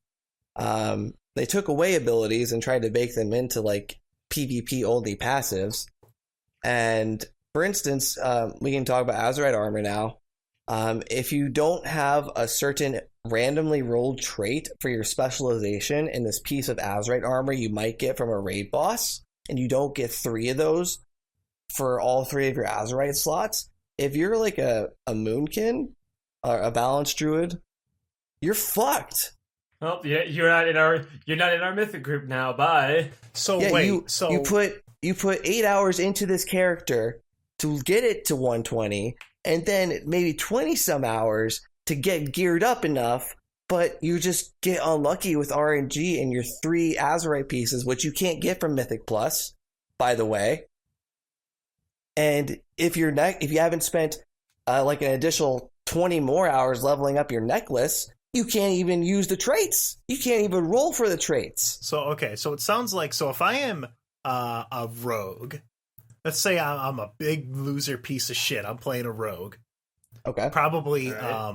S3: They took away abilities and tried to bake them into like PvP only passives. And for instance, we can talk about Azerite armor now. If you don't have a certain randomly rolled trait for your specialization in this piece of Azerite armor you might get from a raid boss, and you don't get 3 of those for all 3 of your Azerite slots, if you're like a Moonkin or a Balanced Druid, you're fucked.
S2: Oh yeah, you're not in our mythic group now. Bye.
S1: So
S3: yeah,
S1: wait,
S3: you put 8 hours into this character to get it to 120, and then maybe 20 some hours to get geared up enough, but you just get unlucky with RNG and your 3 Azerite pieces, which you can't get from Mythic Plus, by the way. And if you haven't spent like an additional 20 more hours leveling up your necklace, you can't even use the traits. You can't even roll for the traits.
S1: So, okay, so it sounds like, so if I am a rogue. Let's say I'm a big loser piece of shit. I'm playing a rogue.
S3: Okay.
S1: Probably
S2: right.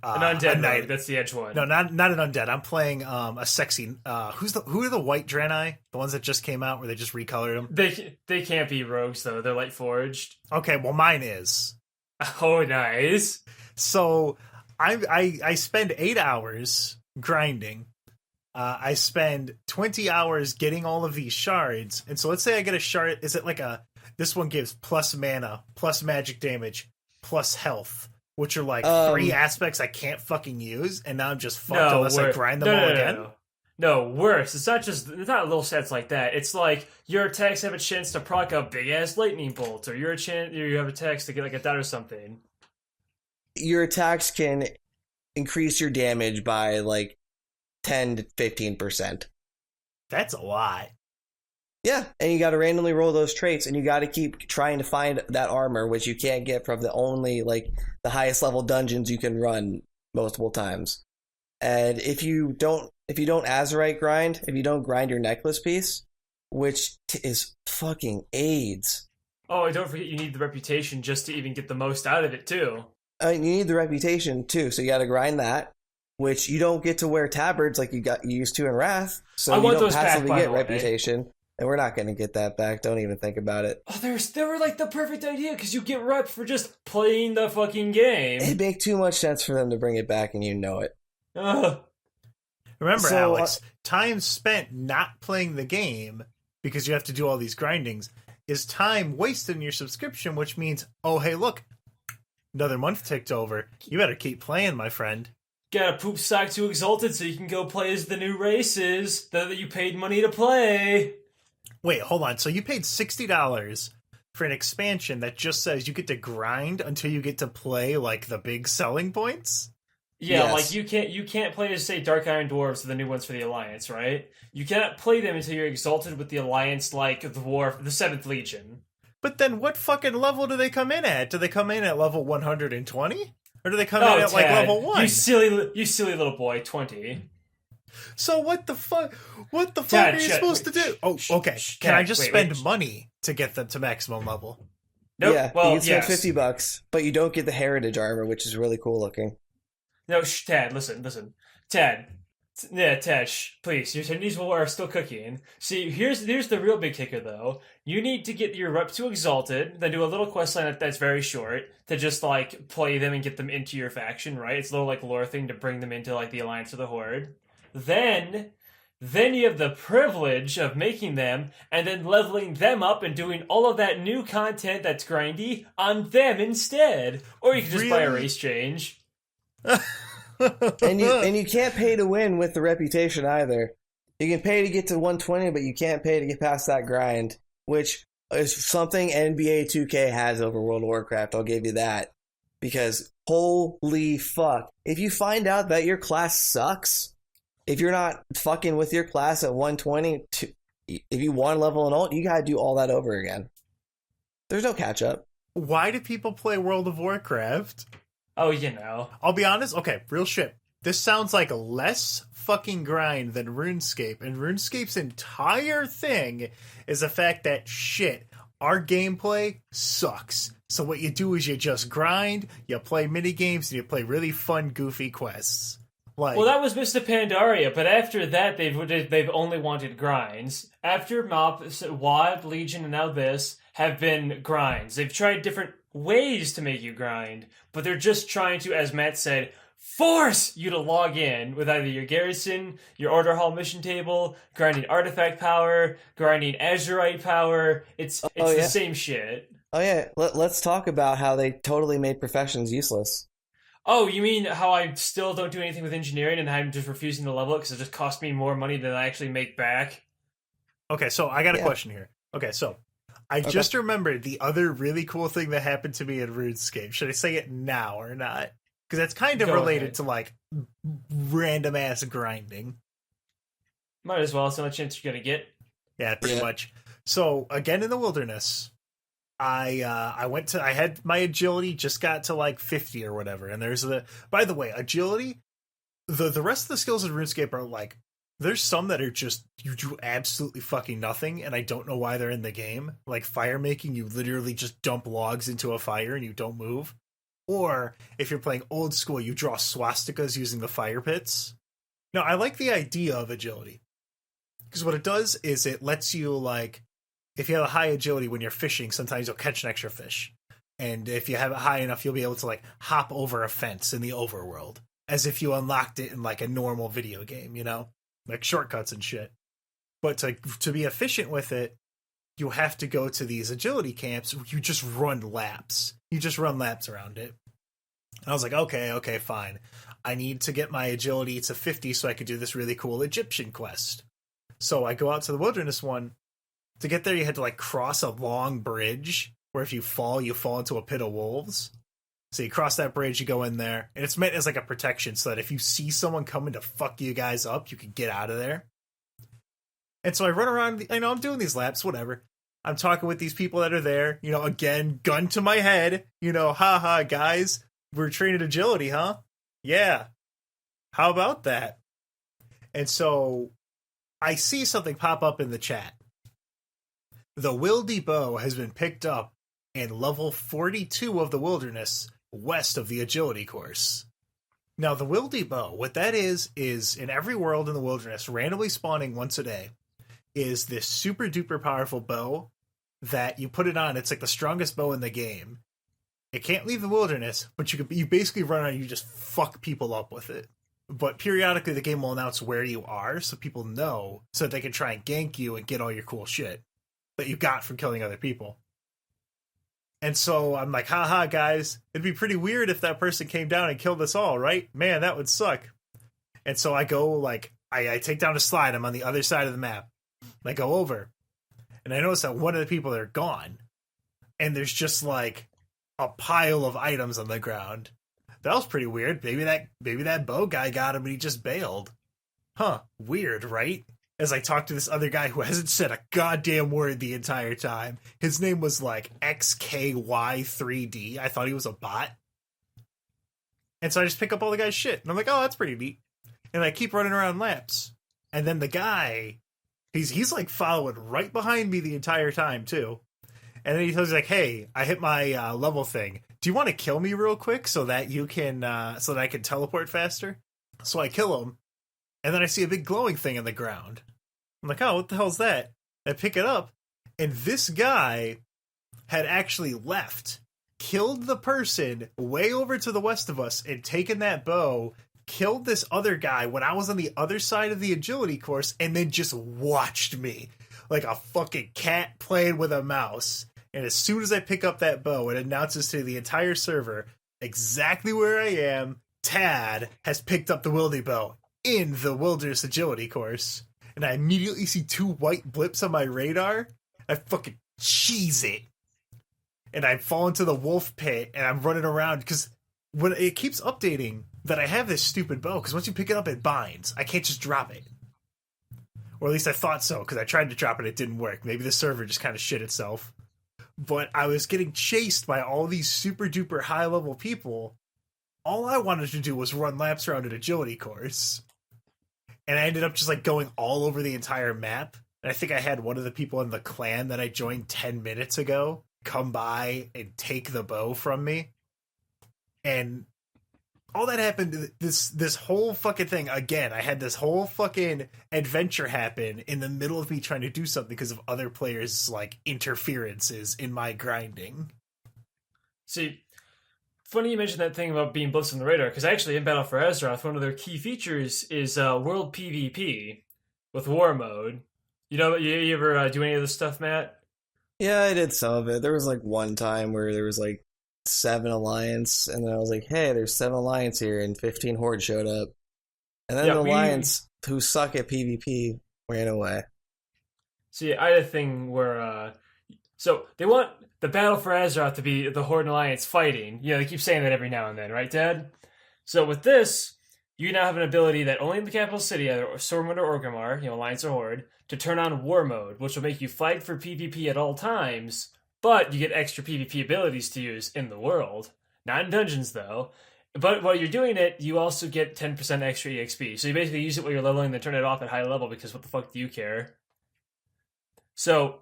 S2: An undead rogue. That's the edge one.
S1: No, not an undead. I'm playing a sexy. Who are the white Draenei? The ones that just came out where they just recolored them.
S2: They can't be rogues though. They're light forged.
S1: Okay, well mine is.
S2: Oh, nice.
S1: So I spend 8 hours grinding. I spend 20 hours getting all of these shards, and so let's say I get a shard. Is it like this one gives plus mana, plus magic damage, plus health, which are like 3 aspects I can't fucking use, and now I'm just fucked unless I grind them all again?
S2: No, worse. It's not little stats like that. It's like your attacks have a chance to proc a big ass lightning bolt, or you have attacks to get like a dot or something.
S3: Your attacks can increase your damage by like 10 to 15%.
S1: That's a lot.
S3: Yeah, and you got to randomly roll those traits, and you got to keep trying to find that armor, which you can't get from the highest level dungeons you can run multiple times. And if you don't Azerite grind, if you don't grind your necklace piece, which is fucking AIDS.
S2: Oh, and don't forget you need the reputation just to even get the most out of it too.
S3: You need the reputation too, so you got to grind that. Which you don't get to wear tabards like you used to in Wrath, so you don't passively get reputation, and we're not going to get that back. Don't even think about it.
S2: Oh, they were like the perfect idea because you get rep for just playing the fucking game.
S3: It'd make too much sense for them to bring it back, and you know it.
S1: Remember, Alex, time spent not playing the game because you have to do all these grindings is time wasted in your subscription, which means, oh hey, look, another month ticked over. You better keep playing, my friend.
S2: Gotta poop sock to Exalted so you can go play as the new races that you paid money to play.
S1: Wait, hold on. So you paid $60 for an expansion that just says you get to grind until you get to play like the big selling points?
S2: Yeah,
S3: yes.
S2: Like you can't play as, say, Dark Iron Dwarves, the new ones for the Alliance, right? You cannot play them until you're Exalted with the Alliance, like the 7th Legion.
S1: But then what fucking level do they come in at? Do they come in at level 120? Or do they come in at like level 1?
S2: You silly little boy, 20.
S1: So what the fuck? What the fuck are you supposed to do? Oh, okay. Can I just spend money to get them to maximum level?
S2: Nope.
S3: Yeah, well, you can spend $50, but you don't get the heritage armor, which is really cool looking.
S2: No, Tad, listen. Tad. Yeah, Tad, please. Your attendees are still cooking. See, here's the real big kicker, though. You need to get your rep to Exalted, then do a little quest line that's very short to just, like, play them and get them into your faction, right? It's a little, like, lore thing to bring them into, like, the Alliance or the Horde. Then you have the privilege of making them and then leveling them up and doing all of that new content that's grindy on them instead. Or you can just buy a race change.
S3: and you can't pay to win with the reputation either. You can pay to get to 120, but you can't pay to get past that grind, which is something NBA 2K has over World of Warcraft. I'll give you that. Because holy fuck, if you find out that your class sucks, if you're not fucking with your class at 120, if you want to level an ult, you gotta do all that over again. There's no catch up.
S1: Why do people play World of Warcraft?
S2: Oh, you know.
S1: I'll be honest. Okay, real shit. This sounds like less fucking grind than RuneScape. And RuneScape's entire thing is the fact that, shit, our gameplay sucks. So what you do is you just grind, you play minigames, and you play really fun, goofy quests. Like,
S2: well, that was Mr. Pandaria, but after that, they've only wanted grinds. After Mob, WoD, Legion, and now this have been grinds. They've tried different ways to make you grind, but they're just trying to, as Matt said, force you to log in with either your garrison, your order hall mission table, grinding artifact power, grinding Azerite power. It's the same shit.
S3: Oh yeah, let's talk about how they totally made professions useless.
S2: Oh, you mean how I still don't do anything with engineering and I'm just refusing to level it because it just cost me more money than I actually make back?
S1: Okay, so I got a question here. Okay, so I just remembered the other really cool thing that happened to me in RuneScape. Should I say it now or not? Because that's kind of related to, like, random-ass grinding.
S2: Might as well. It's the only chance you're going to get.
S1: Yeah, pretty much. So, again in the wilderness, I had my agility just got to, like, 50 or whatever. And there's by the way, agility, the rest of the skills in RuneScape are, like, There's some that are just, you do absolutely fucking nothing, and I don't know why they're in the game. Like fire making, you literally just dump logs into a fire and you don't move. Or if you're playing old school, you draw swastikas using the fire pits. Now, I like the idea of agility. Because what it does is it lets you, like, if you have a high agility when you're fishing, sometimes you'll catch an extra fish. And if you have it high enough, you'll be able to, like, hop over a fence in the overworld. As if you unlocked it in, like, a normal video game, you know? Like shortcuts and shit. But to be efficient with it, you have to go to these agility camps where you just run laps. You just run laps around it. And I was like, okay, fine. I need to get my agility to 50 so I could do this really cool Egyptian quest. So I go out to the wilderness one. To get there, you had to like cross a long bridge where if you fall into a pit of wolves. So you cross that bridge, you go in there, and it's meant as like a protection so that if you see someone coming to fuck you guys up, you can get out of there. And so I run around, I'm doing these laps, whatever. I'm talking with these people that are there, again, gun to my head, haha, guys, we're training agility, huh? Yeah. How about that? And so I see something pop up in the chat. The Wildy Bow has been picked up in level 42 of the wilderness, west of the agility course. Now, the Wildy Bow, what that is in every world in the wilderness, randomly spawning once a day, is this super duper powerful bow that you put it on. It's like the strongest bow in the game. It can't leave the wilderness, but you basically run around and you just fuck people up with it. But periodically the game will announce where you are so people know, so that they can try and gank you and get all your cool shit that you got from killing other people. And so I'm like, haha, guys, it'd be pretty weird if that person came down and killed us all, right? Man, that would suck. And so I go, like, I take down a slide. I'm on the other side of the map. And I go over. And I notice that one of the people, they're gone. And there's just, like, a pile of items on the ground. That was pretty weird. Maybe that bow guy got him and he just bailed. Huh, weird, right? As I talk to this other guy who hasn't said a goddamn word the entire time. His name was like XKY3D. I thought he was a bot. And so I just pick up all the guy's shit. And I'm like, oh, that's pretty neat. And I keep running around laps. And then the guy, he's like following right behind me the entire time too. And then he tells me like, hey, I hit my level thing. Do you want to kill me real quick so that you can, so that I can teleport faster? So I kill him. And then I see a big glowing thing on the ground. I'm like, oh, what the hell's that? I pick it up, and this guy had actually left, killed the person way over to the west of us, and taken that bow, killed this other guy when I was on the other side of the agility course, and then just watched me like a fucking cat playing with a mouse. And as soon as I pick up that bow, it announces to the entire server exactly where I am. Tad has picked up the Wildy Bow in the wilderness agility course, and I immediately see two white blips on my radar. I fucking cheese it, and I fall into the wolf pit, and I'm running around because when it keeps updating that I have this stupid bow, because once you pick it up, it binds. I can't just drop it, or at least I thought so, because I tried to drop it, it didn't work. Maybe the server just kind of shit itself. But I was getting chased by all these super duper high level people. All I wanted to do was run laps around an agility course. And I ended up just like going all over the entire map. And I think I had one of the people in the clan that I joined 10 minutes ago come by and take the bow from me. And all that happened, this whole fucking thing, again, I had this whole fucking adventure happen in the middle of me trying to do something because of other players' like interferences in my grinding.
S2: See, funny you mentioned that thing about being blitzed on the radar, because actually in Battle for Azeroth, one of their key features is world PvP with war mode. You ever do any of this stuff, Matt?
S3: Yeah, I did some of it. There was like one time where there was like 7 Alliance, and then I was like, hey, there's 7 Alliance here, and 15 Horde showed up. And then the Alliance, who suck at PvP, ran away.
S2: See, I had a thing where, so they want the Battle for Azeroth to be the Horde and Alliance fighting. They keep saying that every now and then, right, Dad? So with this, you now have an ability that only in the capital city, either Stormwind or Orgrimmar, Alliance or Horde, to turn on war mode, which will make you fight for PvP at all times, but you get extra PvP abilities to use in the world. Not in dungeons, though. But while you're doing it, you also get 10% extra EXP. So you basically use it while you're leveling, then turn it off at high level because what the fuck do you care? So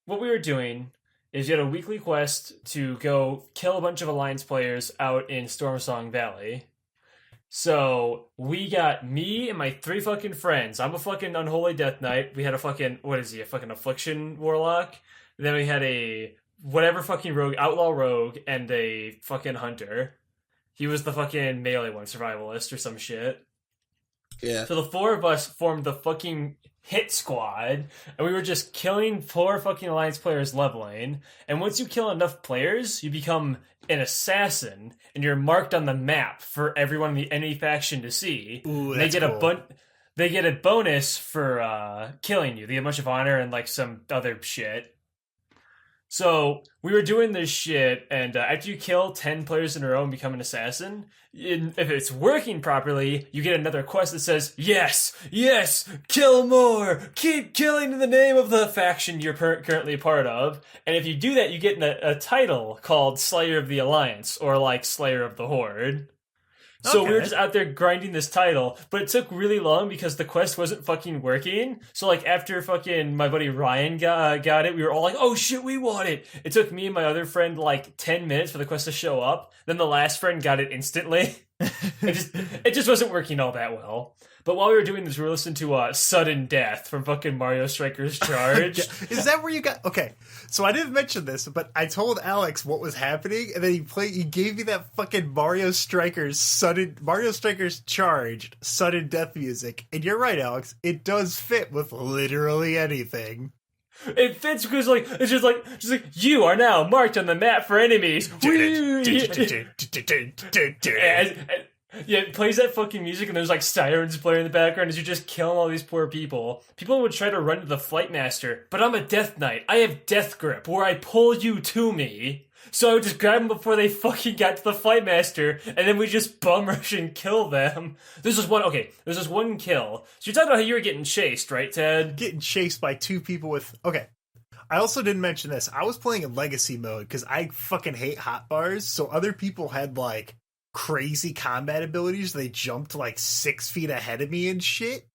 S2: what we were doing is you had a weekly quest to go kill a bunch of Alliance players out in Stormsong Valley. So we got me and my 3 fucking friends. I'm a fucking Unholy Death Knight. We had a fucking, what is he, a fucking Affliction Warlock. And then we had a whatever fucking rogue, Outlaw Rogue, and a fucking Hunter. He was the fucking melee one, Survivalist or some shit.
S3: Yeah.
S2: So the 4 of us formed the fucking hit squad, and we were just killing 4 fucking Alliance players leveling. And once you kill enough players, you become an assassin, and you're marked on the map for everyone in the enemy faction to see.
S1: Ooh,
S2: they get
S1: cool.
S2: They get a bonus for killing you. They get a bunch of honor and like some other shit. So we were doing this shit, and after you kill 10 players in a row and become an assassin, if it's working properly, you get another quest that says, yes, kill more, keep killing in the name of the faction you're currently a part of. And if you do that, you get a title called Slayer of the Alliance, or like Slayer of the Horde. So we were just out there grinding this title, but it took really long because the quest wasn't fucking working. So like after fucking my buddy Ryan got it, we were all like, oh shit, we want it. It took me and my other friend like 10 minutes for the quest to show up. Then the last friend got it instantly. It just wasn't working all that well. But while we were doing this, we were listening to Sudden Death from fucking Mario Striker's Charge.
S1: Is that where you got... Okay, so I didn't mention this, but I told Alex what was happening, and then he gave me that fucking Mario Striker's Charge Sudden Death music. And you're right, Alex, it does fit with literally anything.
S2: It fits because like it's just like you are now marked on the map for enemies. Yeah, it plays that fucking music and there's like sirens playing in the background as you're just killing all these poor people. People would try to run to the Flight Master, but I'm a Death Knight. I have Death Grip where I pull you to me. So I would just grab them before they fucking got to the Flight Master, and then we just bum rush and kill them. There's this one kill. So you're talking about how you were getting chased, right, Ted?
S1: Getting chased by 2 people with... Okay. I also didn't mention this. I was playing in Legacy mode because I fucking hate hotbars, so other people had like crazy combat abilities. They jumped like 6 feet ahead of me and shit.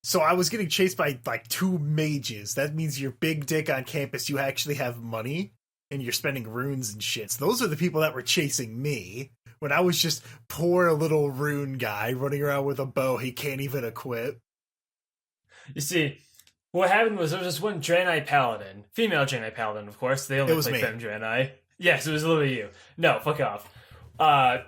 S1: So I was getting chased by like 2 mages. That means you're big dick on campus. You actually have money and you're spending runes and shit. So those are the people that were chasing me when I was just poor little rune guy running around with a bow he can't even equip.
S2: You see, what happened was there was this one Draenei Paladin, female Draenei Paladin, of course. They only play femme Draenei. Yes, it was literally you. No, fuck off.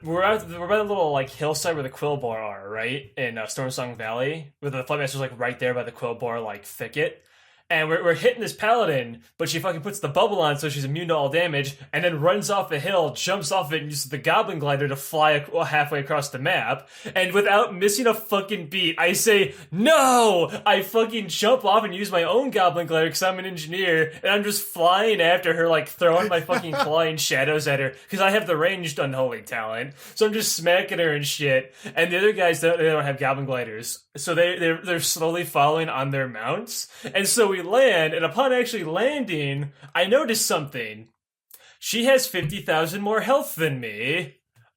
S2: We're by the little like hillside where the Quillbar are, right? In Stormsong Valley, where the Flightmaster's like right there by the Quillbar like thicket. And we're hitting this paladin, but she fucking puts the bubble on so she's immune to all damage, and then runs off the hill, jumps off it, and uses the goblin glider to fly halfway across the map. And without missing a fucking beat, I say, no! I fucking jump off and use my own goblin glider because I'm an engineer, and I'm just flying after her, like throwing my fucking clawing shadows at her, because I have the ranged unholy talent. So I'm just smacking her and shit. And the other guys, they don't have goblin gliders. So they're slowly following on their mounts. And so we land, and upon actually landing, I noticed something. She has 50,000 more health than me.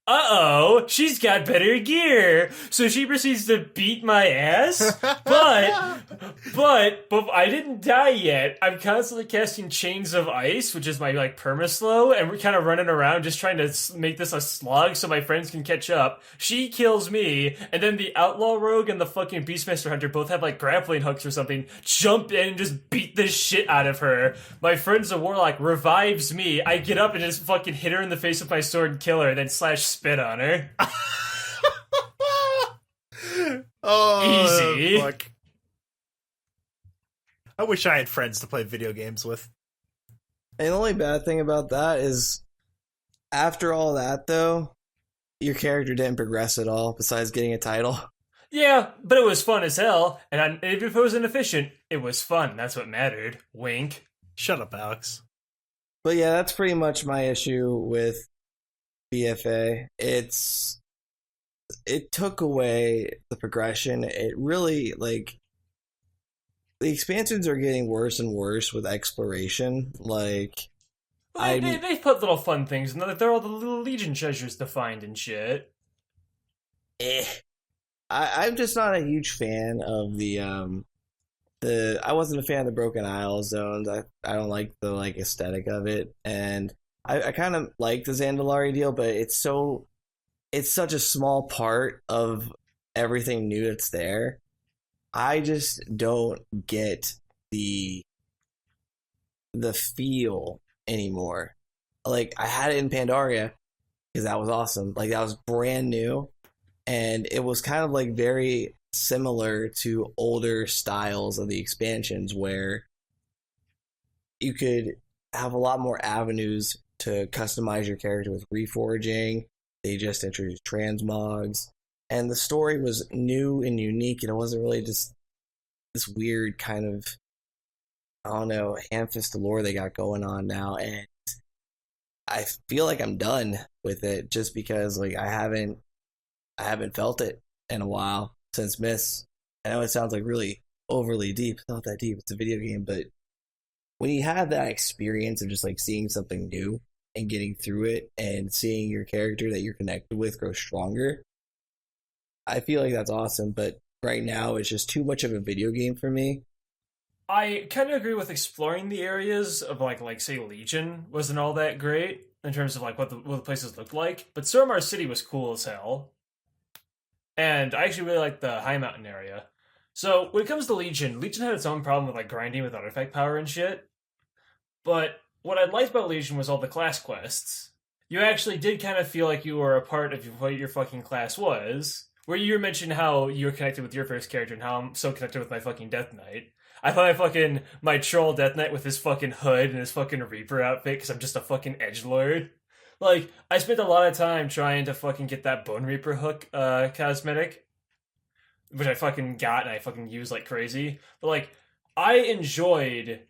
S2: Uh-oh, she's got better gear. So she proceeds to beat my ass. But I didn't die yet. I'm constantly casting Chains of Ice, which is my like perma-slow, and we're kind of running around just trying to make this a slog so my friends can catch up. She kills me, and then the Outlaw Rogue and the fucking Beastmaster Hunter both have like grappling hooks or something, jump in and just beat the shit out of her. My friend's a Warlock revives me. I get up and just fucking hit her in the face with my sword and kill her, then slash spit on her.
S1: Oh,
S2: easy.
S1: Fuck. I wish I had friends to play video games with.
S3: And the only bad thing about that is, after all that, though, your character didn't progress at all, besides getting a title.
S2: Yeah, but it was fun as hell, and even if it was inefficient, it was fun. That's what mattered. Wink.
S1: Shut up, Alex.
S3: But yeah, that's pretty much my issue with BFA. It took away the progression. It really, like, the expansions are getting worse and worse with exploration. Like,
S2: They put little fun things, and they're all the little Legion treasures to find and shit.
S3: I'm just not a huge fan of the I wasn't a fan of the Broken Isle zones. I don't like the aesthetic of it, and I kind of like the Zandalari deal, but it's such a small part of everything new that's there. I just don't get the feel anymore. Like, I had it in Pandaria because that was awesome. Like, that was brand new, and it was kind of like very similar to older styles of the expansions where you could have a lot more avenues to customize your character with reforging. They just introduced transmogs, and the story was new and unique, and it wasn't really just this weird kind of, I don't know, ham-fisted lore they got going on now. And I feel like I'm done with it just because I haven't felt it in a while since Myths. I know it sounds like really overly deep. It's not that deep. It's a video game, but when you have that experience of just seeing something new and getting through it and seeing your character that you're connected with grow stronger, I feel like that's awesome. But right now it's just too much of a video game for me.
S2: I kind of agree with exploring the areas of say Legion wasn't all that great in terms of what the places looked like, but Suramar City was cool as hell. And I actually really like the High Mountain area. So when it comes to Legion had its own problem with grinding with artifact power and shit. But what I liked about Legion was all the class quests. You actually did kind of feel like you were a part of what your fucking class was. Where you mentioned how you were connected with your first character and how I'm so connected with my fucking Death Knight. I thought my troll Death Knight with his fucking hood and his fucking Reaper outfit because I'm just a fucking edgelord. I spent a lot of time trying to fucking get that Bone Reaper hook cosmetic, which I fucking got and I fucking used like crazy. But I enjoyed,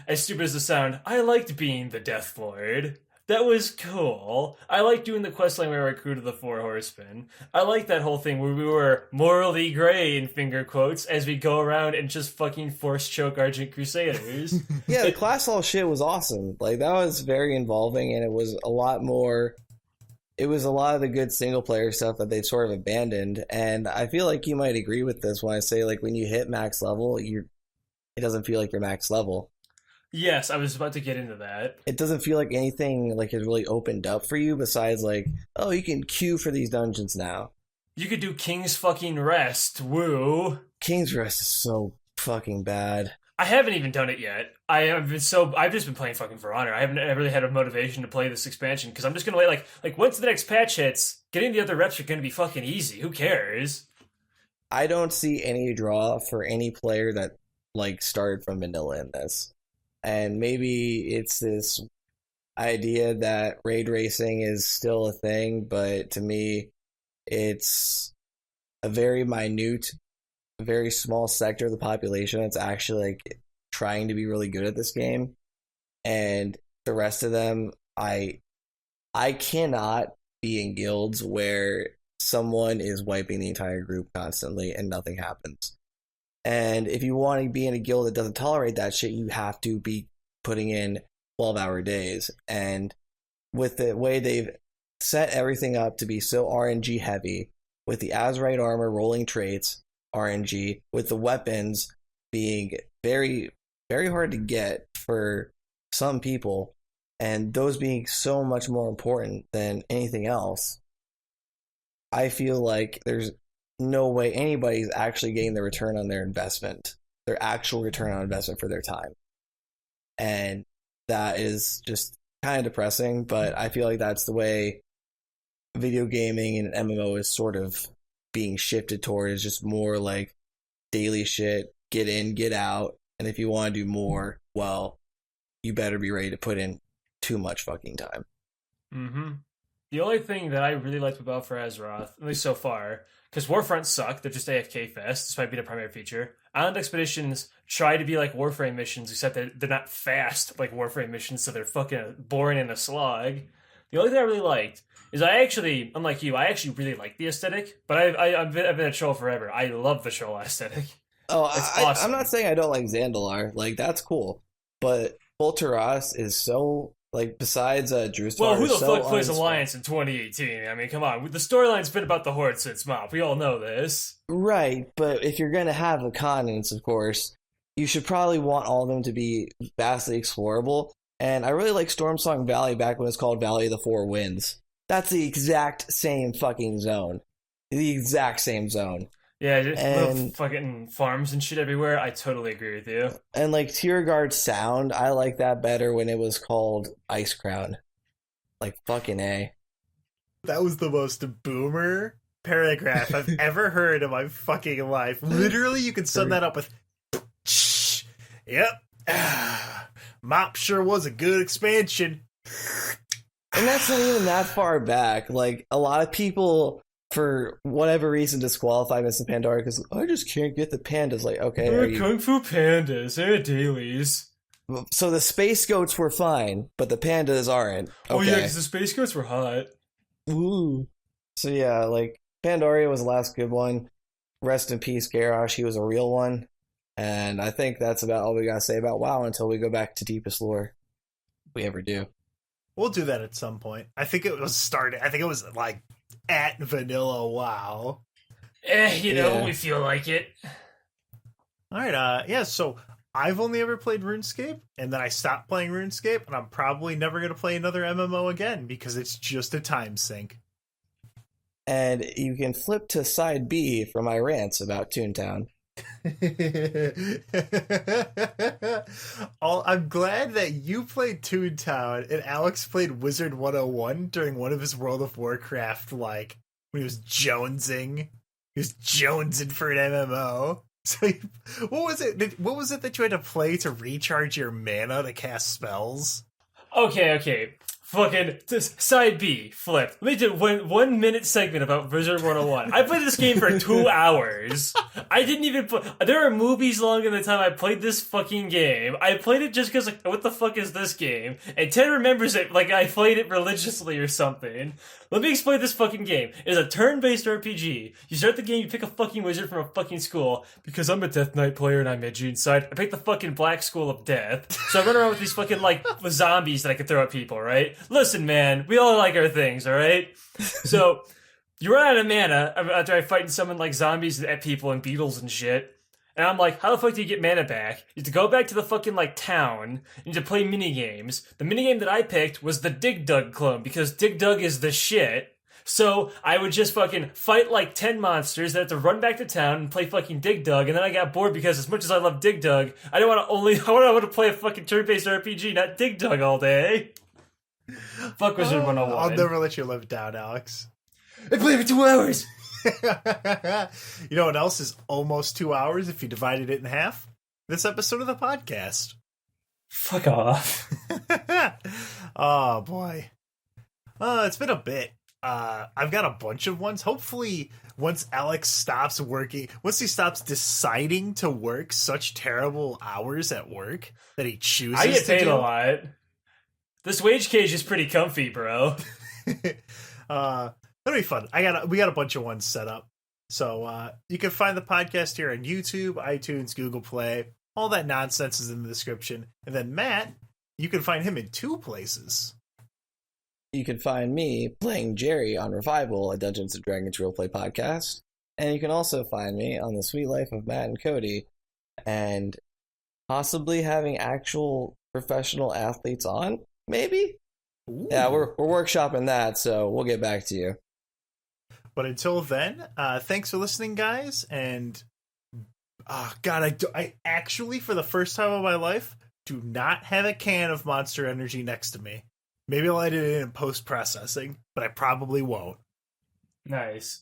S2: as stupid as it sound, I liked being the Death Lord. That was cool. I liked doing the questline where I recruited the 4 horsemen. I liked that whole thing where we were morally gray, in finger quotes, as we go around and just fucking force choke Argent Crusaders.
S3: Yeah, the class law shit was awesome. That was very involving, and it was a lot more... It was a lot of the good single-player stuff that they've sort of abandoned, and I feel like you might agree with this when I say, when you hit max level, it doesn't feel like you're max level.
S2: Yes, I was about to get into that.
S3: It doesn't feel like anything has really opened up for you besides oh, you can queue for these dungeons now.
S2: You could do King's fucking Rest, woo.
S3: King's Rest is so fucking bad.
S2: I haven't even done it yet. I've just been playing fucking For Honor. I haven't really had a motivation to play this expansion because I'm just gonna wait once the next patch hits, getting the other reps are gonna be fucking easy. Who cares?
S3: I don't see any draw for any player that started from vanilla in this. And maybe it's this idea that raid racing is still a thing, but to me, it's a very minute, very small sector of the population that's actually trying to be really good at this game. And the rest of them, I cannot be in guilds where someone is wiping the entire group constantly and nothing happens. And if you want to be in a guild that doesn't tolerate that shit, you have to be putting in 12-hour days. And with the way they've set everything up to be so RNG heavy, with the Azerite armor rolling traits RNG, with the weapons being very, very hard to get for some people, and those being so much more important than anything else, I feel like there's no way anybody's actually getting the return on their investment, their actual return on investment for their time. And that is just kind of depressing, but I feel like that's the way video gaming and MMO is sort of being shifted toward, is just more daily shit, get in, get out, and if you want to do more, well, you better be ready to put in too much fucking time.
S2: Mm-hmm. The only thing that I really liked about for Azeroth, at least so far, because Warfronts suck, they're just AFK fest, despite being a primary feature. Island Expeditions try to be like Warframe missions, except that they're not fast like Warframe missions, so they're fucking boring in a slog. The only thing I really liked is unlike you, I actually really like the aesthetic, but I've been a troll forever. I love the troll aesthetic.
S3: Oh, awesome. I'm not saying I don't like Zandalar. That's cool. But Volteras is so Like, besides Drewstar.
S2: Well, who the fuck plays Alliance in 2018? I mean, come on. The storyline's been about the Horde since MoP. We all know this.
S3: Right, but if you're going to have a continents, of course, you should probably want all of them to be vastly explorable. And I really like Stormsong Valley back when it's called Valley of the Four Winds. That's the exact same fucking zone. The exact same zone.
S2: Yeah, just little fucking farms and shit everywhere. I totally agree with you.
S3: And like Tiergard Sound, I like that better when it was called Ice Crown. Like fucking A.
S1: That was the most boomer paragraph I've ever heard in my fucking life. Literally, you could sum that up with, yep. MoP sure was a good expansion.
S3: And that's not even that far back. Like, a lot of people, for whatever reason, disqualify Mr. Pandora because I just can't get the pandas. Like, okay.
S2: Kung Fu pandas, dailies.
S3: So the space goats were fine, but the pandas aren't. Okay.
S2: Oh, yeah, because the space goats were hot.
S3: Ooh. So, yeah, like, Pandaria was the last good one. Rest in peace, Garrosh. He was a real one. And I think that's about all we gotta say about WoW until we go back to Deepest Lore. If we ever do.
S1: We'll do that at some point. I think it was like at vanilla WoW.
S2: You know, we feel like it.
S1: Alright, yeah, so I've only ever played RuneScape, and then I stopped playing RuneScape, and I'm probably never gonna play another MMO again because it's just a time sink.
S3: And you can flip to side B for my rants about Toontown.
S1: I'm glad that you played Toontown and Alex played Wizard 101 during one of his World of Warcraft, like, when he was jonesing. He was jonesing for an MMO. So, what was it that you had to play to recharge your mana to cast spells?
S2: Okay. Fucking side B, flip. Let me do 1 minute segment about Wizard 101. I played this game for 2 hours. I didn't even there are movies longer than the time I played this fucking game. I played it just because, like, what the fuck is this game? And Ted remembers it like I played it religiously or something. Let me explain this fucking game. It's a turn-based RPG. You start the game, you pick a fucking wizard from a fucking school. Because I'm a Death Knight player and I'm edgy inside, I picked the fucking Black School of Death. So I run around with these fucking, like, zombies that I can throw at people, right? Listen, man, we all like our things, alright? So, you run out of mana after I fight and summon, like, zombies at people and beetles and shit. And I'm like, how the fuck do you get mana back? You have to go back to the fucking, like, town. You need to play minigames. The minigame that I picked was the Dig Dug clone, because Dig Dug is the shit. So, I would just fucking fight, like, 10 monsters, then have to run back to town and play fucking Dig Dug, and then I got bored because as much as I love Dig Dug, I want to play a fucking turn-based RPG, not Dig Dug all day. Fuck Wizard 101.
S1: I'll never let you live down, Alex.
S2: I played for 2 hours!
S1: You know what else is almost 2 hours if you divided it in half? This episode of the podcast.
S2: Fuck off.
S1: Oh, boy. It's been a bit. I've got a bunch of ones. Hopefully, once Alex stops working, once he stops deciding to work such terrible hours at work that he chooses to do.
S2: I get paid a lot. This wage cage is pretty comfy, bro.
S1: That'll be fun. We got a bunch of ones set up. So you can find the podcast here on YouTube, iTunes, Google Play. All that nonsense is in the description. And then Matt, you can find him in 2 places.
S3: You can find me playing Jerry on Revival, a Dungeons & Dragons Realplay podcast. And you can also find me on The Sweet Life of Matt and Kody. And possibly having actual professional athletes on, maybe? Ooh. Yeah, we're workshopping that, so we'll get back to you.
S1: But until then, thanks for listening, guys. And, God, I actually, for the first time in my life, do not have a can of Monster Energy next to me. Maybe I'll edit it in post-processing, but I probably won't.
S2: Nice.